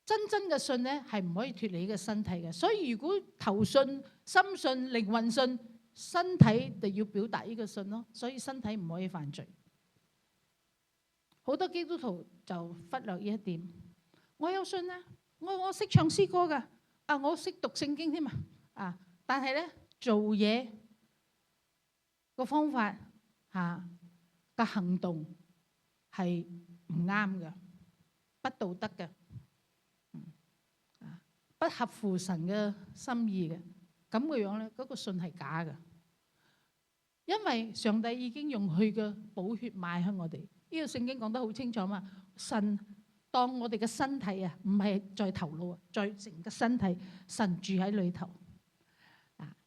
真嘅信咧係唔可以脫離個身體嘅。所以如果頭信、心信、靈魂信，身體就要表達呢個信咯。所以身體唔可以犯罪。好多基督徒就忽略呢一點。我有信啊，我識唱詩歌㗎我識讀聖經添但係咧做嘢個方法個行動係唔啱嘅，不道德嘅，不合乎神嘅心意嘅，咁嘅樣咧，嗰個信係假嘅。因為上帝已經用佢嘅寶血買向我哋，呢個聖經講得好清楚嘛。神當我哋嘅身體唔係在頭腦在成個身體，神住喺裏頭。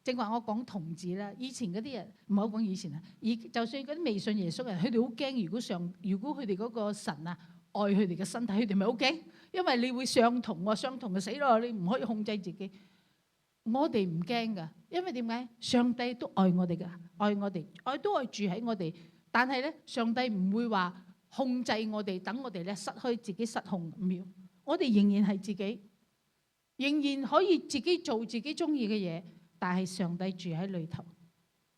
正話我講同志啦，以前嗰啲人唔好講以前就算嗰啲未信耶穌嘅人，佢哋好驚。如果佢哋嗰個神愛佢哋嘅身體，佢哋咪好驚，因為你會相同就死咯，你唔可以控制自己。我哋唔驚噶，因為點解？上帝都愛我哋噶，愛都愛住喺我哋。但係咧，上帝唔會話控制我哋，等我哋咧失去自己失控唔要。我哋仍然係自己，仍然可以自己做自己中意嘅嘢。但係上帝住喺裏頭，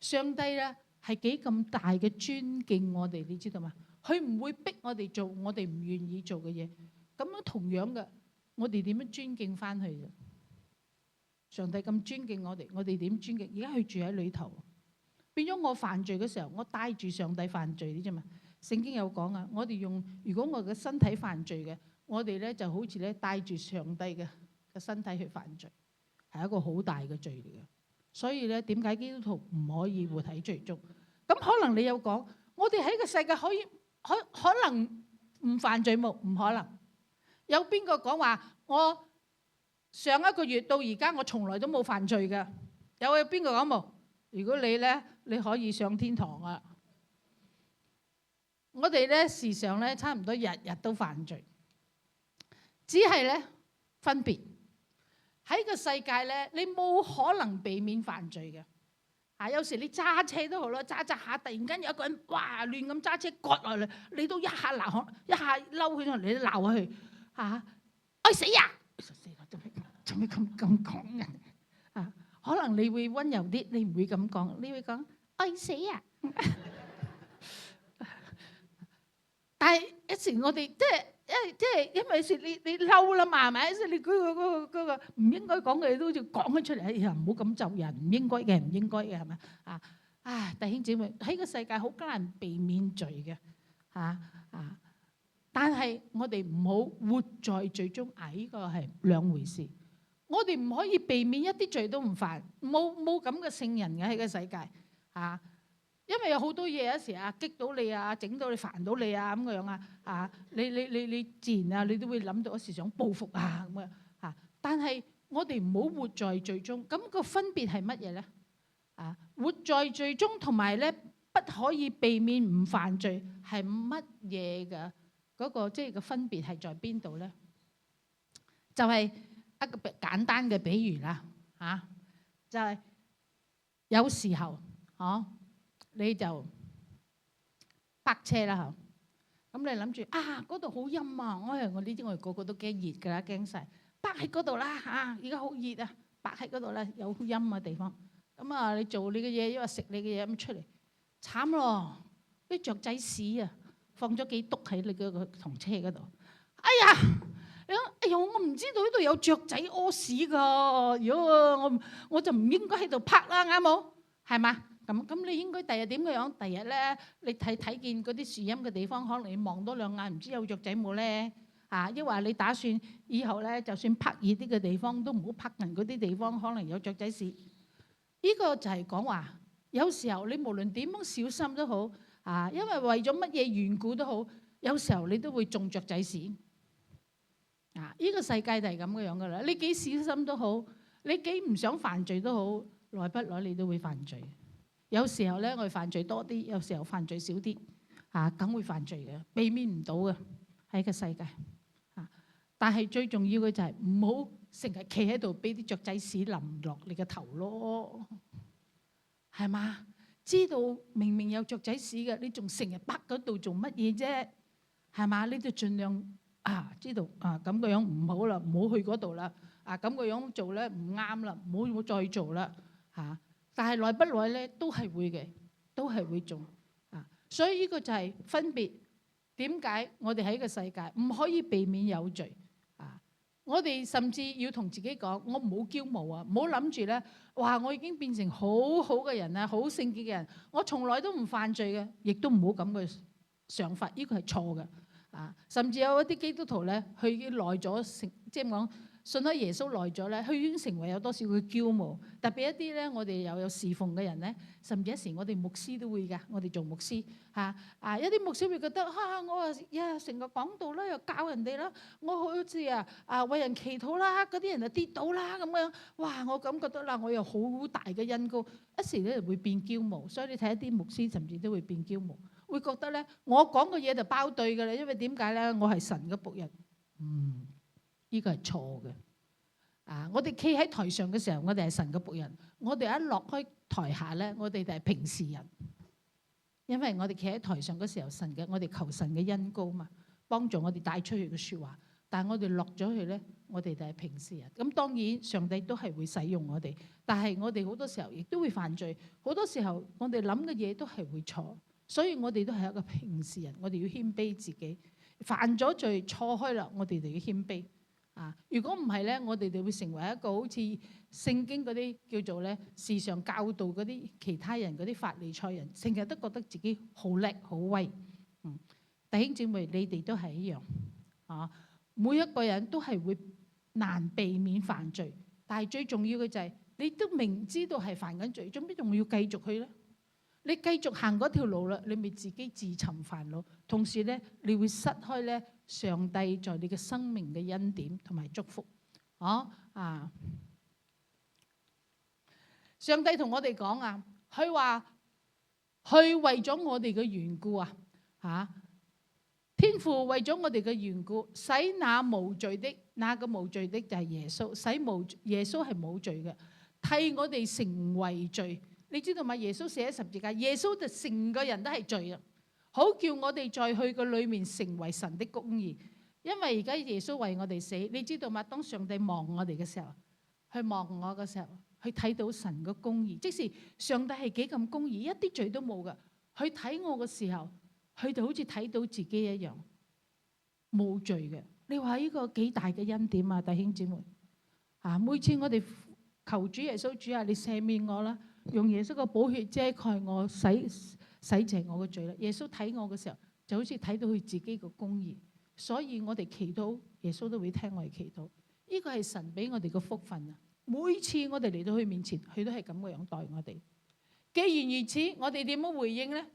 上帝咧係幾咁大嘅尊敬我哋，你知道嘛？佢唔會逼我哋做我哋唔願意做嘅嘢。咁樣同樣嘅，我哋點樣尊敬翻佢啫？上帝咁尊敬我哋，我哋點尊敬？而家佢住喺裏頭，變咗我犯罪嘅時候，我帶住上帝犯罪啲啫嘛。聖經有講啊，我哋如果我嘅身體犯罪嘅，我哋咧就好似咧帶住上帝嘅身體去犯罪，係一個好大嘅罪嚟嘅。所以咧，點解基督徒唔可以活喺罪中？咁可能你有講，我哋喺個世界可能唔犯罪冇？唔可能。有邊個講話我上一個月到而家我從來都冇犯罪嘅？有邊個講冇？如果你咧，你可以上天堂啊！我哋咧時常咧差唔多日日都犯罪，只係咧分別喺個世界咧，你冇可能避免犯罪嘅。有時你揸車都好啦，揸下突然間有一個人哇亂咁揸車割落嚟，你都一下鬧一下嬲佢上嚟，你都鬧佢愛死呀！做咩咁講人可能你會溫柔啲，你唔會咁講，你會講愛死呀！但係有時我哋即係因為是你嬲啦嘛，係咪？你嗰個唔應該講嘅嘢都好似講咗出嚟，哎呀唔好咁就人，唔應該嘅，唔應該嘅係咪弟兄姊妹喺個世界好難避免罪嘅但係我哋唔好活在罪中呢個係兩回事。我哋唔可以避免一啲罪都唔犯，冇咁嘅聖人嘅喺個世界因為有好多嘢有時激到你整到你煩到你咁樣你自然你都會諗到一時想報復咁樣但係我哋唔好活在罪中，咁個分別係乜嘢咧？活在罪中同埋咧不可以避免唔犯罪係乜嘢嘅？嗰個即係個分別係在邊度咧？就係一個簡單嘅比喻啦就係有時候你就泊車啦咁你諗住嗰度好陰我呢啲我哋個個都驚熱㗎啦，驚晒泊喺嗰度啦而家好熱泊喺嗰度啦，有陰嘅地方咁你做你嘅嘢，因為食你嘅嘢咁出嚟慘咯，啲雀仔屎放咗幾篤喺你嗰個同車嗰度，哎呀我唔知道呢度有雀仔屙屎㗎，如果我就唔應該喺度泊啦，啱冇？係嘛？咁你應該第日點嘅樣？第日咧，你睇見嗰啲樹蔭嘅地方，可能你望多兩眼，唔知有雀仔冇咧抑或你打算以後咧，就算泊熱啲嘅地方，都唔好泊近嗰啲地方，可能有雀仔屎。呢個就係講話，有時候你無論點樣小心都好因為為咗乜嘢緣故都好，有時候你都會中雀仔屎。呢個世界就係咁嘅樣噶啦。你幾小心都好，你幾唔想犯罪都好，耐不耐你都會犯罪。有時候咧，我哋犯罪多啲，有時候犯罪少啲梗會犯罪嘅，避免唔到嘅喺個世界但係最重要嘅就係唔好成日企喺度俾啲雀仔屎淋落你個頭咯，係嘛？知道明明有雀仔屎嘅，你仲成日泊嗰度做乜嘢啫？係嘛？你就盡量知道咁個樣唔好啦，唔好去嗰度啦咁個樣做咧唔啱啦，唔好再做啦但係耐不耐咧都係會嘅，都係會中所以呢個就係分別。點解我哋喺個世界唔可以避免有罪我哋甚至要同自己講，我唔好驕傲唔好諗住咧，哇！我已經變成好好嘅人好聖潔嘅人，我從來都唔犯罪嘅，亦都唔好咁嘅想法，呢個係錯嘅甚至有一啲基督徒咧，佢已經耐咗即係講信咗耶穌耐咗咧，佢已經成為有多少嘅驕傲。特別一啲咧，我哋又有侍奉嘅人咧，甚至一時我哋牧師都會㗎。我哋做牧師一啲牧師會覺得我成個講道啦，又教人哋啦，我好似為人祈禱啦，嗰啲人就跌倒啦咁樣。哇！我咁覺得啦，我有好大嘅恩膏，一時咧會變驕傲。所以你睇一啲牧師，甚至都會變驕傲，會覺得咧，我講嘅嘢就包對㗎啦，因為點解咧？我係神嘅僕人。呢個係錯嘅我哋企喺台上嘅時候，我哋係神嘅僕人；我哋一落開台下咧，我哋就係平時人。因為我哋企喺台上嘅時候，我哋求神嘅恩膏嘛，幫助我哋帶出去嘅説話。但係我哋落咗去咧，我哋就係平時人。咁當然上帝都係會使用我哋，但係我哋好多時候亦都會犯罪。好多時候我哋諗嘅嘢都係會錯，所以我哋都係一個平時人。我哋要謙卑自己，犯咗罪錯開啦，我哋就要謙卑。如果唔係咧，我哋就會成為一個好似聖經嗰啲叫做咧時常教導嗰啲其他人嗰啲法利賽人，成日都覺得自己好叻好威。弟兄姊妹，你哋都係一樣每一個人都係會難避免犯罪，但係最重要嘅就係你都明知道係犯緊罪，做咩仲要繼續去咧？你繼續行嗰條路啦，你咪自己自尋煩惱，同時咧你會失開咧上帝在你嘅生命嘅恩典同埋祝福。上帝同我哋講佢話佢為咗我哋嘅緣故天父為咗我哋嘅緣故，使那無罪的，那個無罪的就係耶穌，耶穌係冇罪嘅，替我哋成為罪。你知道嘛？耶穌寫喺十字架，耶穌就成個人都係罪啊！好叫我哋在佢嘅裏面成為神的公義。因為而家耶穌為我哋死，你知道嘛？當上帝望我哋嘅時候，去望我嘅時候，去睇到神嘅公義。即使上帝係幾咁公義，一啲罪都冇噶。去睇我嘅時候，佢就好似睇到自己一樣冇罪嘅。你話呢個幾大嘅恩典啊，弟兄姊妹每次我哋求主耶穌，主你赦免我啦。用耶穌嘅寶血遮蓋我，洗淨我嘅罪啦。耶穌睇我嘅時候，就好似睇到佢自己嘅公義，所以我哋祈禱，耶穌都會聽我哋祈禱。呢個係神俾我哋嘅福分啊！每次我哋嚟到佢面前，佢都係咁嘅樣待我哋。既然如此，我哋點樣回應呢？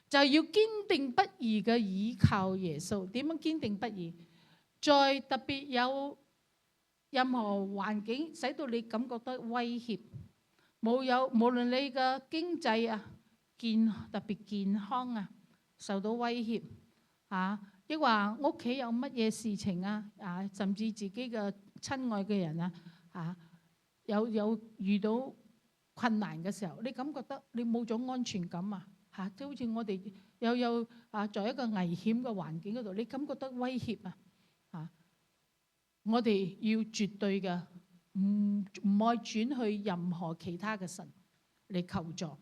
就係要堅定不移嘅倚靠耶穌。點樣堅定不移？在特別有任何環境使到你感覺到威脅。無論你嘅經濟特別健康受到威脅抑或屋企有乜嘢事情甚至自己嘅親愛嘅人有遇到困難嘅時候，你感覺得你冇咗安全感即好似我哋有在一個危險嘅環境嗰度，你感覺得威脅我哋要絕對嘅。唔愛轉去任何其他嘅神嚟求助。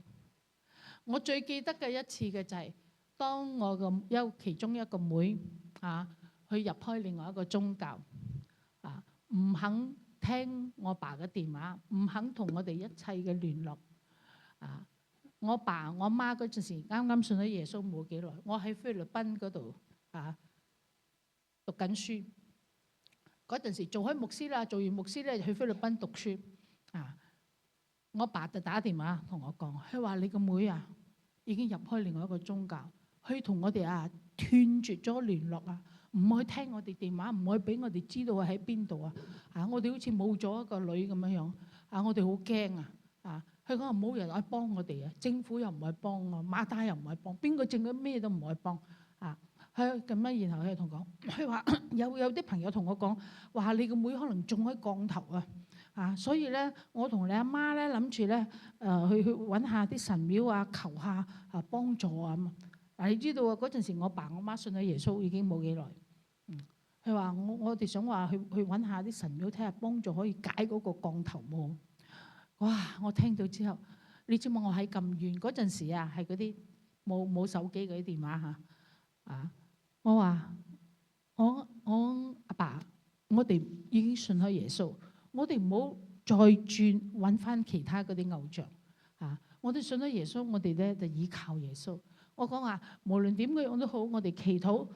我最記得嘅一次嘅就係當我嘅其中一個妹去入開另外一個宗教唔肯聽我爸嘅電話，唔肯同我哋一切嘅聯絡我爸我媽嗰陣時啱啱信咗耶穌冇幾耐，我喺菲律賓嗰度讀緊書。嗰陣時做開牧師啦，做完牧師咧去菲律賓讀書我爸就打電話同我講，佢話你個妹已經入開另外一個宗教，佢同我哋斷絕咗聯絡唔可以聽我哋電話，唔可以俾我哋知道喺邊度我哋好似冇咗一個女咁樣樣我哋好驚佢講冇人去幫我哋政府又唔去幫我，馬大又唔去幫，邊個政府咩都唔去幫咁樣，然後佢同講，佢話有啲朋友同我講話你個妹可能中喺降頭所以咧我同你阿媽咧諗住咧去揾下啲神廟求下幫助咁你知道嗰陣時我爸我媽信咗耶穌已經冇幾耐。佢話我哋想話去揾下啲神廟睇下幫助可以解嗰個降頭冇。哇！我聽到之後，你知冇？我喺咁遠嗰陣時係嗰啲冇手機嗰啲電話我話我阿爸，我哋已經信咗耶穌，我哋唔好再轉揾翻其他嗰啲偶像我哋信咗耶穌，我哋咧就依靠耶穌。我講話無論點嘅樣都好，我哋祈禱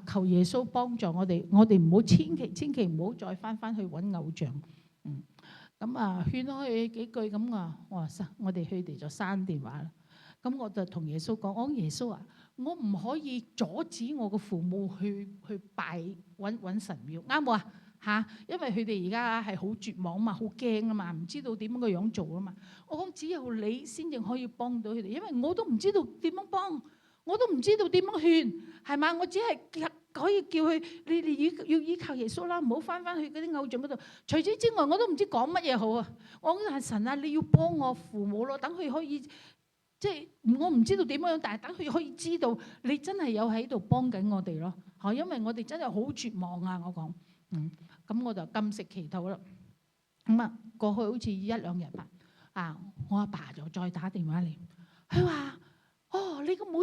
求耶穌幫助我哋，我哋唔好千祈唔好再翻去揾偶像。咁勸咗佢幾句咁我哋佢哋就刪電話啦。咁我就同耶穌講，我講耶穌我唔可以阻止我個父母去拜揾神廟，啱冇因為佢哋而家係好絕望嘛，好驚嘛，唔知道點樣個樣做嘛。我講只有你先至可以幫到佢哋，因為我都唔知道點樣幫，我都唔知道點樣勸，係嘛？我只係可以叫佢你哋要依靠耶穌啦，唔好翻去嗰啲偶像嗰度。除此之外，我都唔知講乜嘢好我講神你要幫我父母咯，等佢可以。即係我唔知道點樣，但係等佢可以知道你真係有喺度幫緊我哋咯。因為我哋真係好絕望我講，咁我就禁食祈禱啦。過去好似一兩日我阿爸就再打電話嚟，佢話：你個妹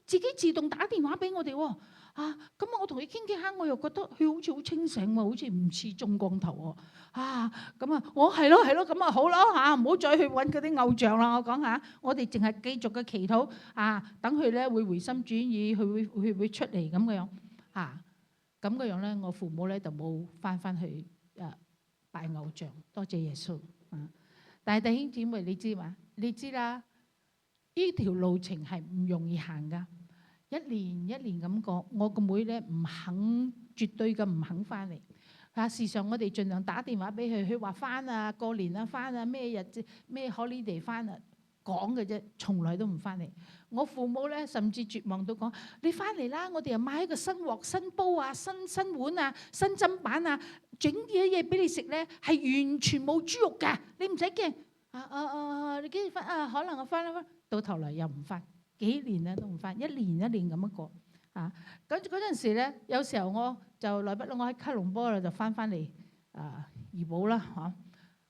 自己自動打電話俾我哋喎。咁我同佢傾傾下，我又覺得佢好似好清醒喎，好似唔似中降頭喎。咁我係咯，咁啊好咯嚇，唔好再去揾嗰啲偶像啦。我講下，我哋淨係繼續嘅祈禱等佢咧會回心轉意，佢會出嚟咁嘅樣咁嘅樣咧，我父母咧就冇翻去拜偶像。多謝耶穌但係弟兄姊妹，你知嘛？你知啦，呢條路程係唔容易行噶。一年一年咁過，我個妹咧唔肯，絕對嘅唔肯翻嚟。時常我哋盡量打電話俾佢，佢話翻啊，過年啊翻啊，咩日子咩 holiday 翻啊，講嘅啫，從來都唔翻嚟。我父母咧甚至絕望到講：你翻嚟啦，我哋又買一個新鑊、新煲啊、新碗啊、新砧板啊，整啲嘢俾你食咧，係完全冇豬肉㗎，你唔使驚。你幾時翻？可能我翻啦，到頭嚟又唔翻，幾年咧都唔翻，一年一年咁樣過。咁嗰陣時咧，有時候我就來不啦，我喺吉隆坡啦，就翻嚟怡保啦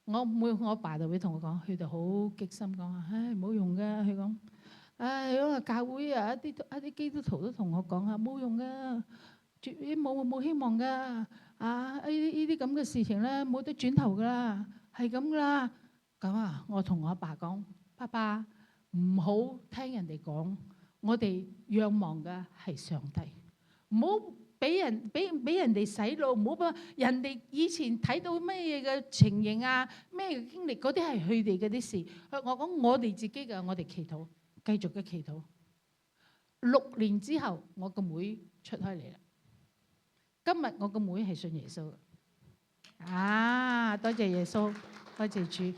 我爸就會同我講，佢就好激心講冇用噶。佢講嗰個教會一啲基督徒都同我講冇用噶，冇希望噶。呢啲咁嘅事情咧冇得轉頭噶啦，係咁噶啦。咁我同我阿爸講，爸爸唔好聽人哋講，我哋仰望嘅係上帝，唔好俾人哋洗腦，唔好俾人哋以前睇到咩嘅情形咩嘅經歷，嗰啲係佢哋嗰啲事。我講我哋自己嘅，我哋祈禱，繼續嘅祈禱。6年之後，我個妹出開嚟啦。今日我個妹係信耶穌嘅。多謝耶穌，多謝主。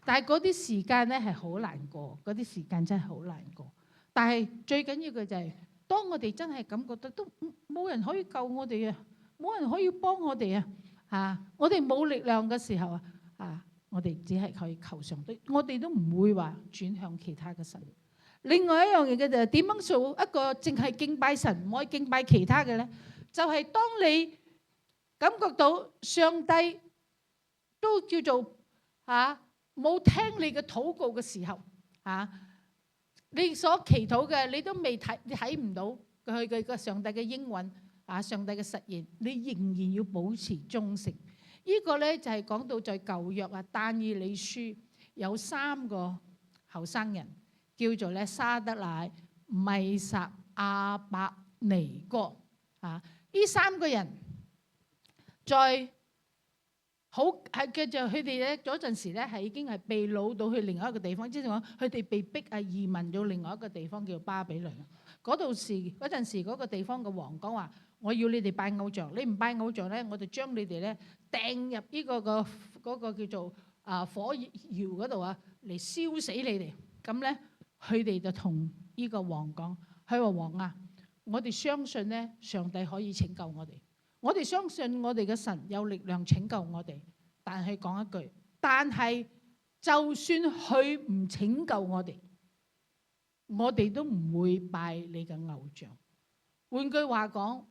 但係嗰啲時間咧係好難過，嗰啲時間真係好難過。但係最緊要嘅就係，當我哋真係感覺到都冇人可以救我哋冇人可以幫我哋我哋冇力量嘅時候我哋只係可以求上帝，我哋都唔會話轉向其他嘅神。另外一樣嘢嘅就係點樣做一個淨係敬拜神，唔可以敬拜其他嘅咧？就係當你感覺到上帝都叫做冇聽你嘅禱告嘅時候你所祈禱嘅你都未睇唔到佢嘅上帝嘅應允上帝嘅實現，你仍然要保持忠誠。呢個咧就係講到在舊約但以理書有3個後生人，叫做咧沙得乃、米煞、亞伯尼歌呢3個人在好係叫做佢哋咧嗰陣時咧係已經係被擄到去另外一個地方，即係講佢哋被逼移民到另外一個地方叫巴比倫。嗰陣時嗰個地方嘅王講話：我要你哋拜偶像，你唔拜偶像咧，我就將你哋咧掟入呢個叫做火窯嗰度嚟燒死你哋。咁咧佢哋就同呢個王講：佢話王我哋相信咧上帝可以拯救我哋。我哋相信我哋嘅神有力量拯救我哋，但係講一句，但係就算佢唔拯救我哋，我哋都唔會拜你嘅偶像。換句話講，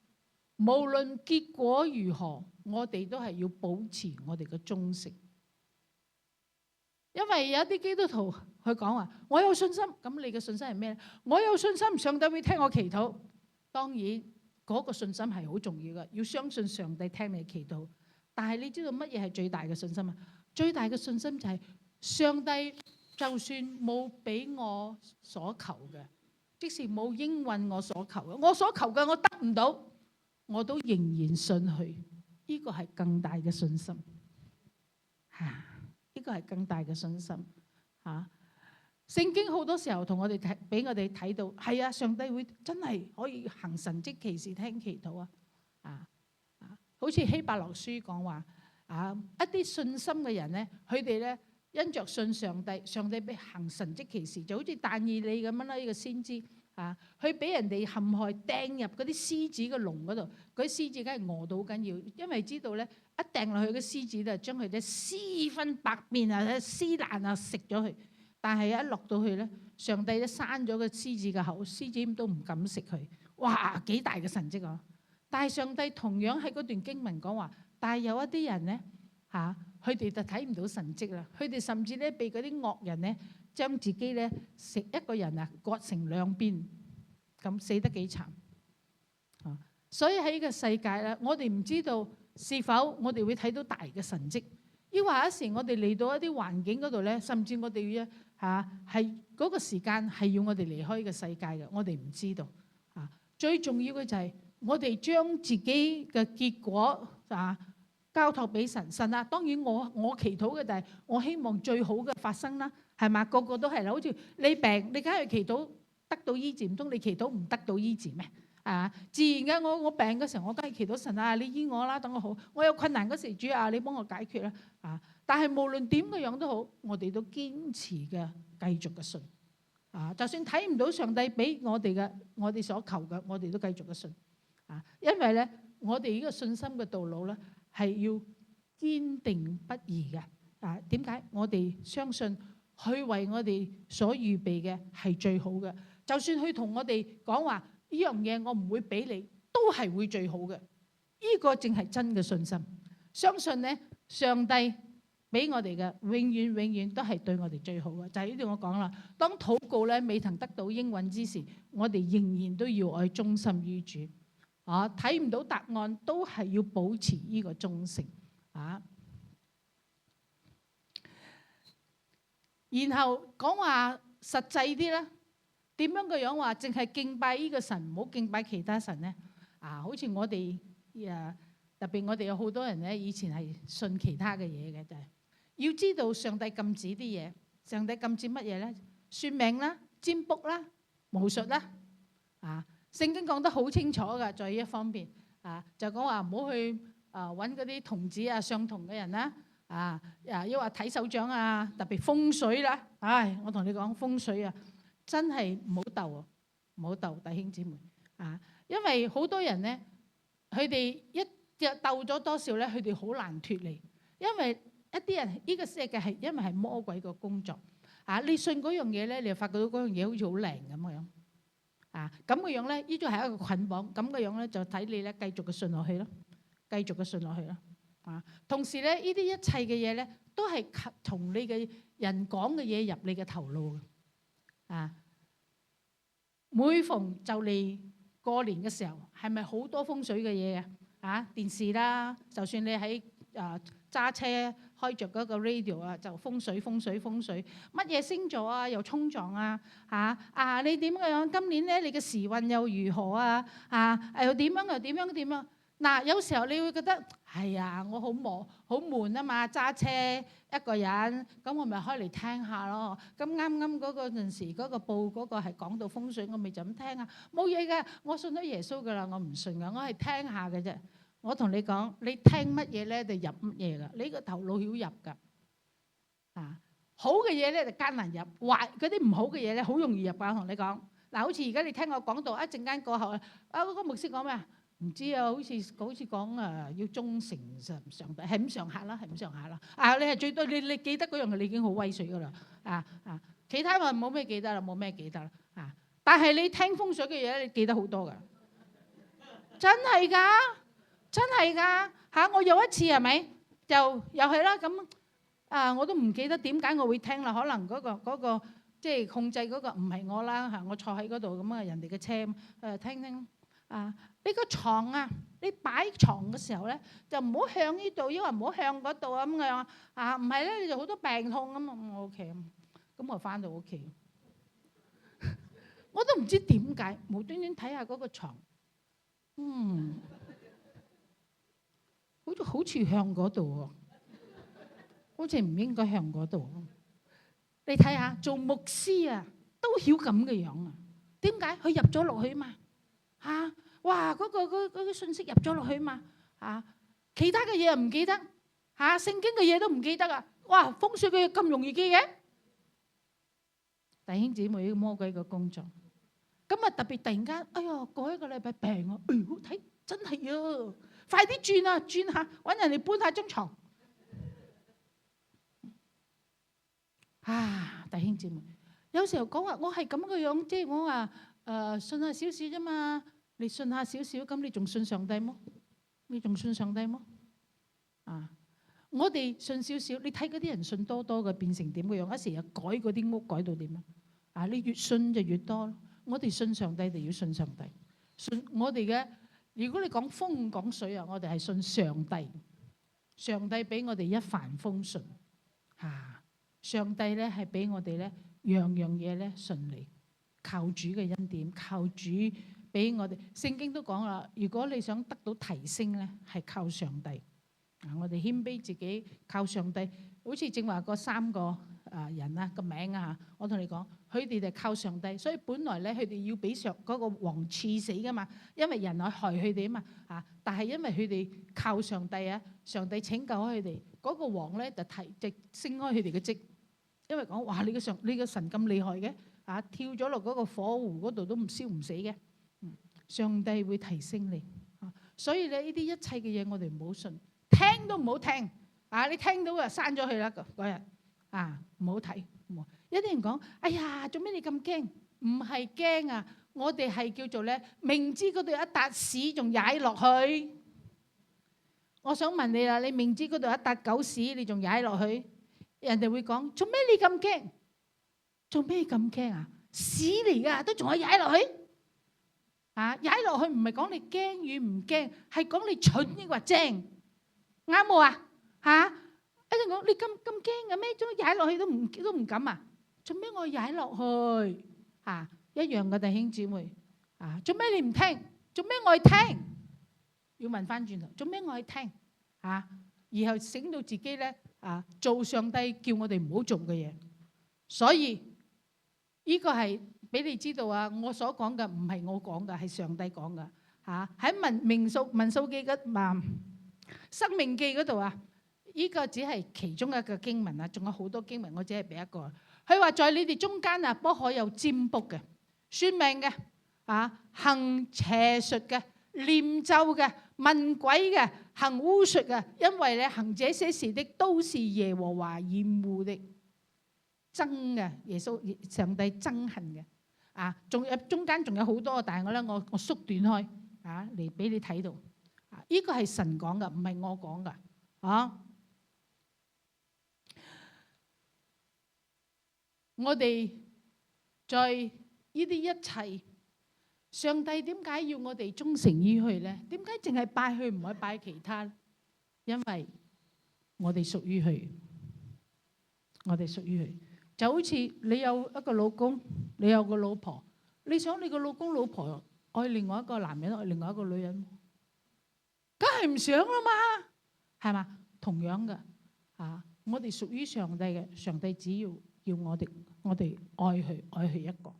無論結果如何，我哋都係要保持我哋嘅忠誠。因為有啲基督徒佢講話，我有信心，咁你嘅信心係咩咧？我有信心，上帝會聽我祈禱。當然。嗰個信心係好重要嘅，要相信上帝聽你祈禱。但係你知道乜嘢係最大嘅信心最大嘅信心就係上帝就算冇俾我所求嘅，即使冇應允我所求嘅，我所求嘅我得唔到，我都仍然信佢。呢個係更大嘅信心。呢個係更大嘅信心。聖經好多時候同我哋睇，俾我哋睇到係上帝會真係可以行神蹟奇事聽祈禱好似希伯來書講話一啲信心嘅人咧，佢哋咧因着信上帝，上帝俾行神蹟奇事，就好似但以理咁樣啦。呢個先知佢俾人哋陷害掟入嗰啲獅子嘅籠嗰度，嗰啲獅子梗係餓到緊要，因為知道咧一掟落去嘅獅子就將佢哋撕分百面撕爛食咗佢。但係一落到去咧，上帝都閂咗個獅子嘅口，獅子都唔敢食佢。哇！幾大嘅神蹟但係上帝同樣喺嗰段經文講話，但係有一啲人咧佢哋就睇唔到神蹟啦。佢哋甚至咧被嗰啲惡人咧將自己咧食一個人割成2邊，咁死得幾慘所以喺呢個世界咧，我哋唔知道是否我哋會睇到大嘅神蹟，抑或有時我哋嚟到一啲環境嗰度咧，甚至我哋要係嗰個時間係要我哋離開呢個世界嘅，我哋唔知道啊。最重要嘅就係我哋將自己嘅結果交託俾神。神啊，當然我祈禱嘅就係我希望最好嘅發生啦，係嘛？個個都係啦，好似你病，你梗係祈禱得到醫治，唔通你祈禱唔得到醫治咩？自然嘅，我病嘅時候，我梗係祈禱神啊，你醫我啦，等我好。我有困難嗰時，主啊，你幫我解決啦。但係無論點嘅樣都好，我哋都堅持嘅繼續嘅信。就算睇唔到上帝俾我哋嘅，我哋所求嘅，我哋都繼續嘅信。因為咧，我哋呢個信心嘅道路咧，係要堅定不移嘅。點解？我哋相信佢為我哋所預備嘅係最好嘅。就算佢同我哋講話呢樣嘢，我唔會俾你，都係會最好嘅。呢個正係真嘅信心。相信咧，上帝俾我哋嘅永遠都係對我哋最好嘅。就係呢度我講啦，當禱告咧未曾得到應允之時，我哋仍然都要愛忠心於主。睇唔到答案都係要保持呢個忠誠。然後講話實際啲咧，點樣嘅樣話，淨係敬拜呢個神，唔好敬拜其他神咧。好似我哋特別我哋有好多人咧，以前係信其他嘅嘢嘅，就係要知道上帝禁止啲嘢。上帝禁止乜嘢咧？算命啦、占卜啦、巫術啦。聖經講得好清楚㗎，在呢一方面就講話唔好去揾嗰啲童子上童嘅人啦。又話睇手掌特別風水啦。我同你講風水真係唔好鬥啊，唔好鬥，弟兄姊妹因為好多人咧，佢哋一鬥咗多少咧，佢哋好難脫離。因為一啲人呢個世界係因為係魔鬼個工作你信嗰樣嘢咧，你就發覺到嗰樣嘢好似好靈咁嘅樣咁嘅樣咧，呢種係一個捆綁咁嘅樣咧，就睇你咧繼續嘅信落去咯，繼續嘅信落去咯。同時咧，呢啲一切嘅嘢咧，都係從你嘅人講嘅嘢入你嘅頭腦嘅。每逢就嚟過年嘅時候，係咪好多風水嘅嘢電視啦，就算你喺揸車開着嗰個 radio 就風水，乜嘢星座又衝撞你點樣？今年咧你嘅時運又如何又點樣？有時候你會覺得我好悶啊嘛，揸車一個人，咁我咪開嚟聽下咯。咁啱嗰個陣時嗰個報嗰個係講到風水，我咪就咁聽冇嘢嘅。我信咗耶穌噶啦，我唔信噶，我係聽下嘅啫。我同你講，你聽乜嘢咧就入乜嘢噶，你個頭腦曉入噶。好嘅嘢咧就艱難入，壞嗰啲唔好嘅嘢咧好容易入噶。我同你講，好似而家你聽我講到一陣間過後嗰個牧師講咩唔知好似講要忠誠上帝，係咁上下啦。你係最多你記得嗰樣嘢，你已經好威水噶啦。其他話冇咩記得啦，冇咩記得啦。但係你聽風水嘅嘢，你記得好多噶，真係噶我有一次係咪又係啦咁我都唔記得點解我會聽啦。可能嗰個即係控制嗰個唔係我啦我坐喺嗰度咁人哋嘅車聽你個床你擺床嘅時候咧，就唔好向呢度，因為唔好向嗰度咁樣唔係咧你就好多病痛咁我屋企咁我翻到屋企，我都唔知點解無端端睇下嗰個床，好似向嗰度喎，好似唔應該向嗰度。你睇下做牧師都曉咁嘅樣點解？佢入咗落去嘛哇！嗰個信息入咗落去嘛其他嘅嘢又唔記得聖經嘅嘢都唔記得哇！風水嘅嘢咁容易記嘅，弟兄姊妹，呢個魔鬼嘅工作咁特別突然間，過一個禮拜病好睇真係快啲轉下揾人哋搬下張床弟兄姊妹，有時候講話我係咁嘅樣，即係我話信下少少啫嘛。你信下少少，咁你仲信上帝麼？我哋信少少，你睇嗰啲人信多嘅變成點嘅樣？一時又改嗰啲屋改到點你越信就越多。我哋信上帝就要信上帝，信我哋嘅如果你講風講水啊，我哋係信上帝，上帝俾我哋一帆風順嚇。上帝咧係俾我哋咧樣樣嘢咧順利，靠主嘅恩典，靠主俾我哋。聖經都講啦，如果你想得到提升咧，係靠上帝。我哋謙卑自己，靠上帝。好似正話嗰3個人啊個名啊，我同你講，佢哋就靠上帝，所以本來咧佢哋要俾嗰個王處死噶嘛，因為人來害佢哋啊嘛嚇。但係因為佢哋靠上帝啊，上帝拯救開佢哋，嗰個王咧就升開佢哋嘅職，因為講哇你個神咁厲害嘅嚇，跳咗落嗰個火湖嗰度都唔燒唔死嘅，上帝會提升你嚇。所以咧呢啲一切嘅嘢我哋唔好信，聽都唔好聽。你聽到就刪咗佢啦嗰日唔好睇。有啲人講：哎呀，做咩你咁驚？唔係驚啊，我哋係叫做咧，明知嗰度有一笪屎，仲踩落去。我想問你啦，你明知嗰度有一笪狗屎，你仲踩落去？人哋會講：做咩你咁驚？做咩咁驚啊？屎嚟噶，都仲可以踩落去？踩落去唔係講你驚與唔驚，係講你蠢抑或精，啱冇啊？一陣講你咁驚嘅咩？做咩踩落去都唔敢啊？做咩我踩落去？一樣嘅弟兄姊妹做咩你唔聽？做咩我去聽？要問翻轉頭，做咩我去聽？然後醒到自己咧做上帝叫我哋唔好做嘅嘢。所以呢個係俾你知道啊！我所講嘅唔係我講嘅，係上帝講嘅喺民數記生命記嗰度啊。呢個只係其中一個經文啊，仲有好多經文，我只係俾一個。佢話在你哋中間不可有占卜嘅、算命嘅、行邪術嘅、念咒嘅、問鬼嘅、行巫術嘅，因為咧行這些事的都是耶和華厭惡的、憎嘅，耶穌上帝憎恨嘅。仲有中間仲有好多，但係我縮短開嚟俾你睇到。呢個係神講嘅，唔係我講嘅。我哋在呢啲一切，上帝點解要我哋忠誠於佢呢？點解淨係拜佢唔可以拜其他？因為我哋屬於佢，我哋屬於佢。就好似你有一個老公，你有個老婆，你想你個老公老婆愛另外一個男人，愛另外一個女人，梗係唔想啦嘛，係嘛？同樣嘅我哋屬於上帝嘅，上帝只要我哋愛佢一個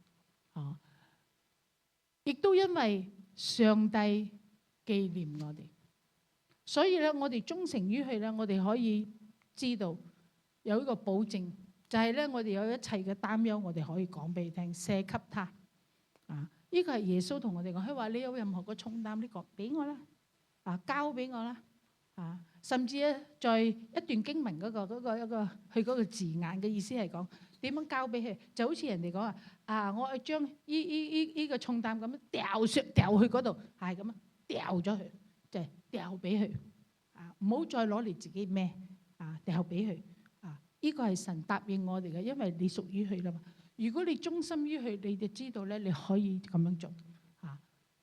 亦都因為上帝紀念我哋，所以咧我哋忠誠於佢咧，我哋可以知道有一個保證，就係咧我哋有一切嘅擔憂，我哋可以講俾你聽，卸給他呢個係耶穌同我哋講，佢話你有任何個重擔，呢個俾我啦，交俾我啦。甚至咧，在一段經文嗰個佢嗰個字眼嘅意思係講點樣交俾佢，就好似人哋講我係將呢個重擔咁樣掉去嗰度，係咁樣掉咗佢，就係掉俾佢唔好再攞嚟自己孭掉俾佢呢個係神答應我哋嘅，因為你屬於佢啦嘛。如果你忠心於佢，你就知道咧，你可以咁樣做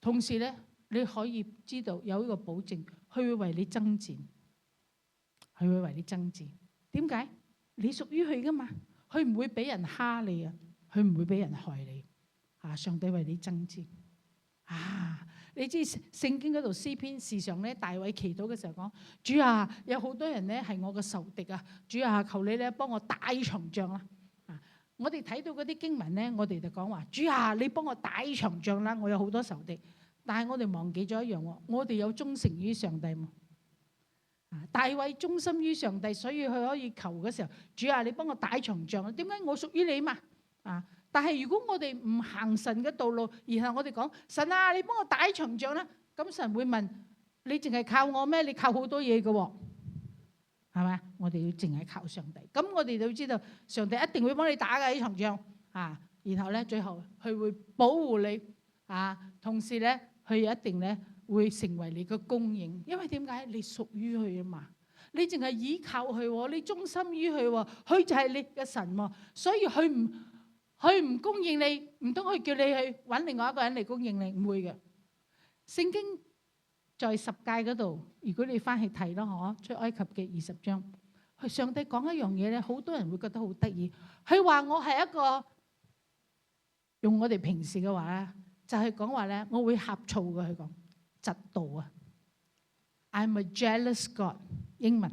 同時咧，你可以知道有一個保證，佢會為你爭戰。佢會為你爭戰，點解？你屬於佢噶嘛，佢唔會俾人蝦你啊，佢唔會俾人害你上帝為你爭戰你知聖經嗰度詩篇時常咧，大衛祈禱嘅時候講：主啊，有好多人咧係我嘅仇敵啊，主啊，求你咧幫我打場仗啦我哋睇到嗰啲經文咧，我哋就講話：主啊，你幫我打場仗啦，我有好多仇敵。但係我哋忘記咗一樣喎，我哋有忠誠於上帝嘛。大衛忠心於上帝，所以佢可以求嘅時候，主啊，你幫我打場仗。點解？我屬於你嘛。但係如果我哋唔行神嘅道路，然後我哋講神啊，你幫我打場仗啦，咁神會問你淨係靠我咩？你靠好多嘢嘅喎，係咪？我哋要淨係靠上帝。咁我哋就知道上帝一定會幫你打嘅呢場仗然後咧，最後佢會保護你同時咧，佢一定咧會成為你嘅供應，因為點解？你屬於佢啊嘛，你淨係依靠佢，你忠心於佢，佢就係你嘅神喎，所以佢唔供應你，唔通佢叫你去揾另外一個人嚟供應你？唔會嘅。聖經在十誡嗰度，如果你翻去睇咯，出埃及嘅20章，佢上帝講一樣嘢咧，好多人會覺得好得意。佢話我係一個用我哋平時嘅話咧，就係講話咧，我會呷醋嘅。佢講嫉妒啊 ，I'm a jealous God。英文、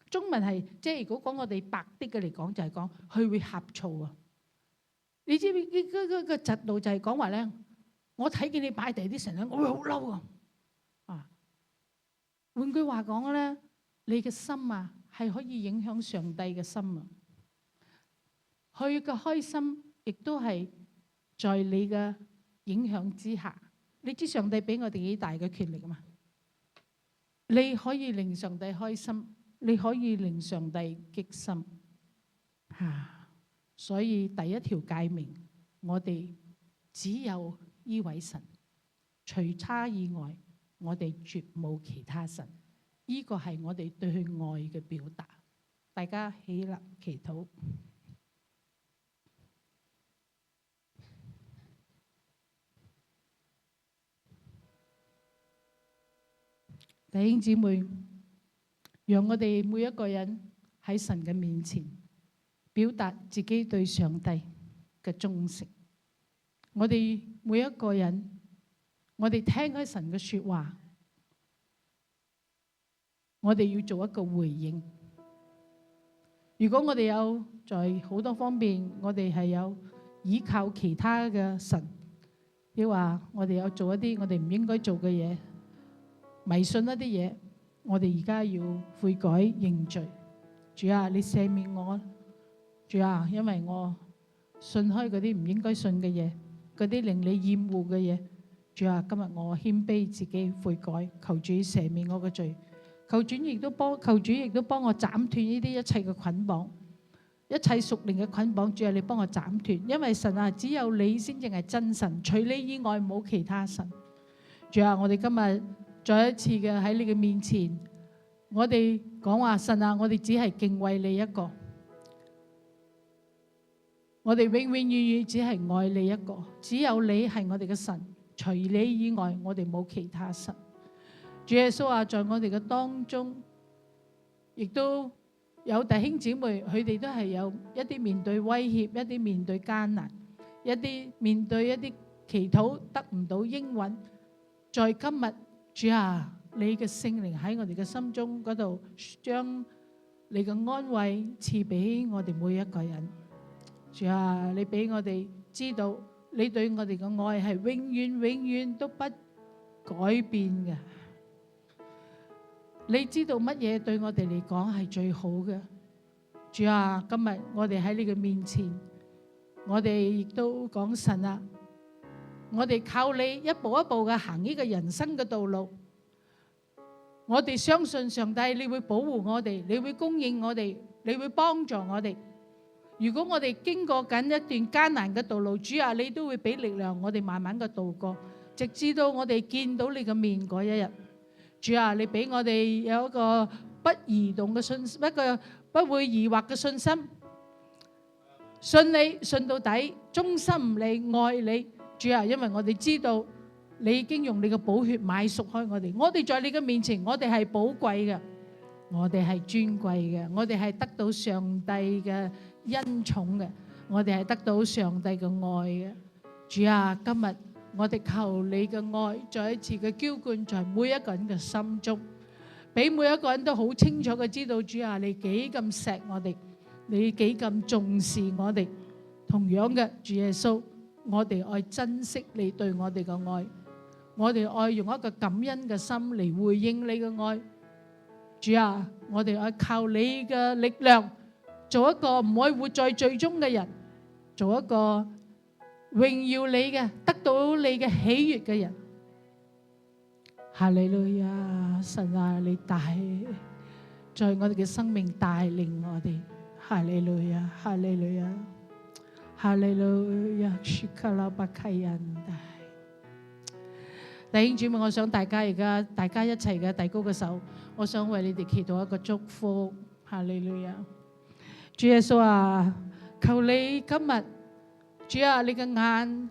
中文係即係如果講我哋白啲嘅嚟講，就係講佢會呷醋啊。你知唔知嗰個嫉妒就係講話咧？我睇見你擺第啲神咧，我會好嬲啊！換句話講咧，你嘅心啊，係可以影響上帝嘅心啊。佢嘅開心亦都係在你嘅影響之下。你知上帝俾我哋幾大嘅權力啊嘛？你可以令上帝開心，你可以令上帝激心。所以第一條誡命，我哋只有依位神，除他以外，我哋絕冇其他神。呢個係我哋對佢愛嘅表達。大家起立祈禱。弟兄姊妹，讓我哋每一個人喺神嘅面前表達自己對上帝嘅忠誠。我哋每一個人，我哋聽開神嘅說話，我哋要做一個回應。如果我哋有在好多方面，我哋係有依靠其他嘅神，亦話我哋有做一啲我哋唔應該做嘅嘢，迷信一啲嘢，我哋而家要悔改認罪。主啊，你赦免我。主啊，因為我信開嗰啲唔應該信嘅嘢，嗰啲令你厭惡嘅嘢。主啊，今日我謙卑自己悔改，求主赦免我嘅罪。求主亦都幫我斬斷呢啲一切嘅捆綁，一切屬靈嘅捆綁。主啊，你幫我斬斷，因為神啊，只有你先正係真神，除你以外冇其他神。主啊，我哋今日再一次嘅喺你嘅面前，我哋講話神啊，我哋只係敬畏你一個，我哋永永遠遠只係愛你一個，只有你係我哋嘅神，除你以外我哋冇其他神。主耶穌啊，在我哋嘅當中，亦都有弟兄姊妹，佢哋都係有一啲面對威脅，一啲面對艱難，一啲面對一啲祈禱得唔到應允。在今日，主啊，你嘅聖靈喺我哋嘅心中嗰度，將你嘅安慰賜俾我哋每一個人。主啊，你俾我哋知道，你對我哋嘅愛係永遠永遠都不改變嘅。你知道乜嘢對我哋嚟講係最好嘅？主啊，今日我哋喺你嘅面前，我哋亦都講神啊，我哋靠你一步一步嘅行呢個人生嘅道路。我哋相信上帝，你會保護我哋，你會供應我哋，你會幫助我哋。如果我哋經過緊一段艱難嘅道路，主啊，你都會俾力量我哋慢慢嘅度過，直至到我哋見到你嘅面嗰一日。主啊，你俾我哋有一個不移動嘅信心，一個不會疑惑嘅信心，信你信到底，忠心你愛你。主啊，因為我哋知道你已經用你嘅寶血買贖開我哋，我哋在你嘅面前，我哋係寶貴嘅，我哋係尊貴嘅，我哋係得到上帝嘅恩寵嘅，我哋係得到上帝嘅愛嘅。主啊，今日我哋求你嘅愛再一次嘅澆灌在每一個人嘅心中，俾每一個人都好清楚嘅知道，主啊，你幾咁錫我哋，你幾咁重視我哋。同樣嘅，主耶穌，我哋愛珍惜你對我哋嘅愛，我哋愛用一個感恩嘅心嚟回應你嘅愛。主啊，我哋愛靠你嘅力量，做一個唔可以活在罪中嘅人，做一個榮耀你嘅，得到你嘅喜悅嘅人。哈利路亞，神啊，你帶在我哋嘅生命帶領我哋。哈利路亞，哈利路亞，哈利路亞，舒卡拉巴契人大。弟兄姊妹，我想大家一齊嘅遞高個手，我想為你哋祈禱一個祝福。哈利路亞，主耶穌啊，求你今日，主啊，你嘅眼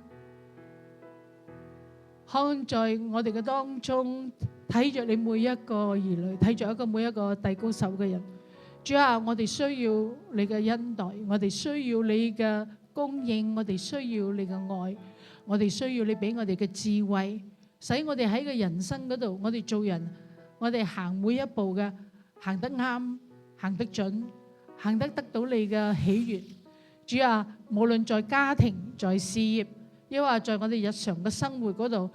看在我哋嘅當中，睇着你每一個兒女，睇着每一個遞高手嘅人。主啊，我哋需要你嘅恩待，我哋需要你嘅供應，我哋需要你嘅愛，我哋需要你俾我哋嘅智慧，使我哋喺個人生嗰度，我哋做人，我哋行每一步嘅行得啱，行得準，行得到你嘅喜悅。主啊，無論在家庭、在事業，抑或在我哋日常嘅生活嗰度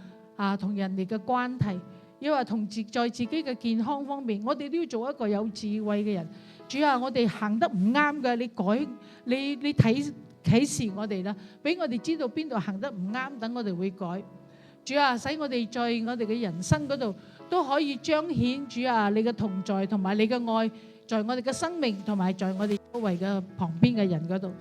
同人哋嘅關係，抑或在自己嘅健康方面，我哋都要做一個有智慧嘅人。主啊，我哋行得唔啱嘅，你改，你啟示我哋啦，俾我哋知道邊度行得唔啱，等我哋會改。主啊，使我哋在我哋嘅人生嗰度都可以彰顯主啊你嘅同在同埋你嘅愛，在我哋嘅生命同埋在我哋周圍嘅旁邊嘅人嗰度。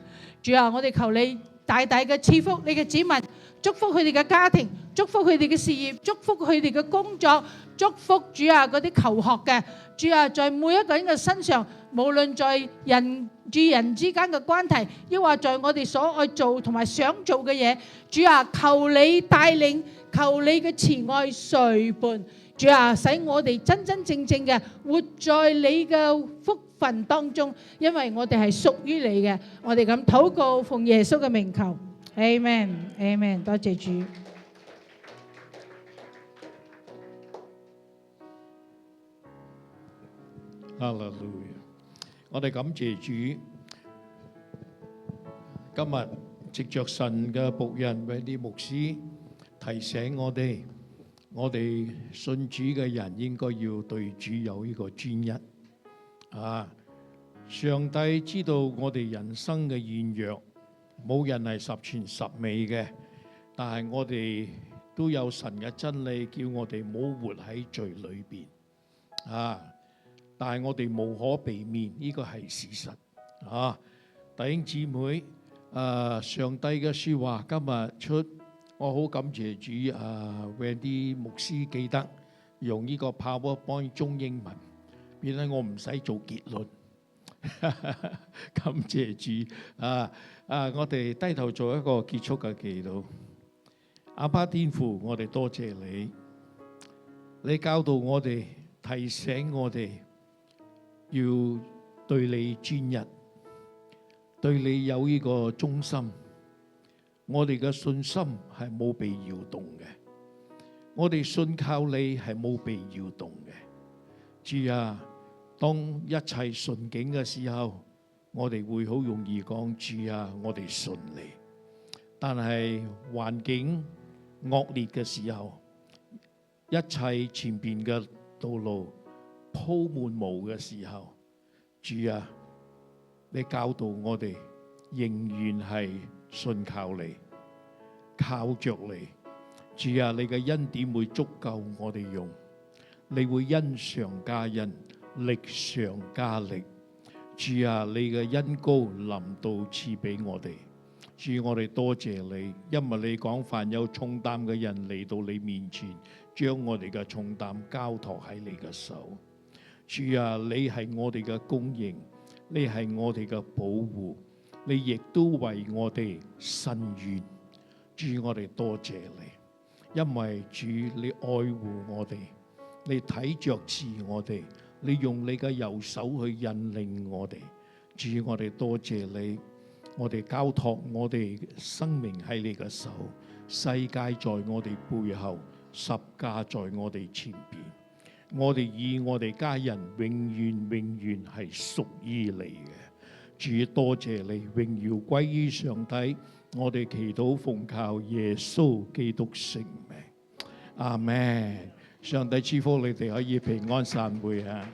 主啊，我哋求你大大嘅賜福你嘅子民，祝福佢哋嘅家庭，祝福佢哋嘅事業，祝福佢哋嘅工作，祝福主啊嗰啲求學嘅。主啊，在每一個人嘅身上，無論在人與人之間嘅關係，抑或在我哋所愛做同埋想做嘅嘢，主啊，求你帶領，求你嘅慈愛垂伴。主啊，使我哋真真正正嘅活在你嘅福分當中，因為我哋係屬於你嘅。我哋咁禱告，奉耶穌嘅名求，Amen，Amen。多謝主。哈利路亞！我哋感謝主，今日藉着神嘅僕人啲牧師提醒我哋信主嘅人應該要對主有呢個專一。上帝知道我哋人生嘅軟弱，冇人係十全十美嘅，但係我哋都有神嘅真理，叫我哋唔好活喺罪裏邊。但係我哋無可避免，呢個係事實。弟兄姊妹，上帝嘅説話今日出，我好感謝主。為啲牧師記得用呢個 PowerPoint 中英文，變咗我唔使做結論。感謝主。我哋低頭做一個結束嘅祈禱。阿爸天父，我哋多謝你，你教導我哋，提醒我哋要對你專一，對你有呢個忠心。我哋嘅信心係冇被搖動嘅，我哋信靠你係冇被搖動嘅。主啊，當一切順境嘅時候，我哋會好容易講主啊，我哋信你。但係環境惡劣嘅時候，一切前邊嘅道路鋪滿霧嘅時候，主啊，你教導我哋仍然係信靠你，靠着你。主啊，你嘅恩典會足夠我哋用，你會恩上加恩，力上加力。主啊，你嘅恩膏臨到賜俾我哋。主，我哋多謝你，因為你講凡有重擔嘅人嚟到你面前，將我哋嘅重擔交託喺你嘅手。主啊，你係我哋嘅供應，你係我哋嘅保護，你亦都為我哋伸冤。主，我哋多謝你，因為主你愛護我哋，你睇着慈我哋，你用你嘅右手去引領我哋。主，我哋多謝你，我哋交託我哋生命喺你嘅手，世界在我哋背後，十架在我哋前邊。我哋以我哋家人永遠係屬於你嘅。主，多謝你，榮耀歸於上帝。我哋祈禱奉靠耶穌基督聖名，阿們。上帝賜福你哋可以平安散會啊！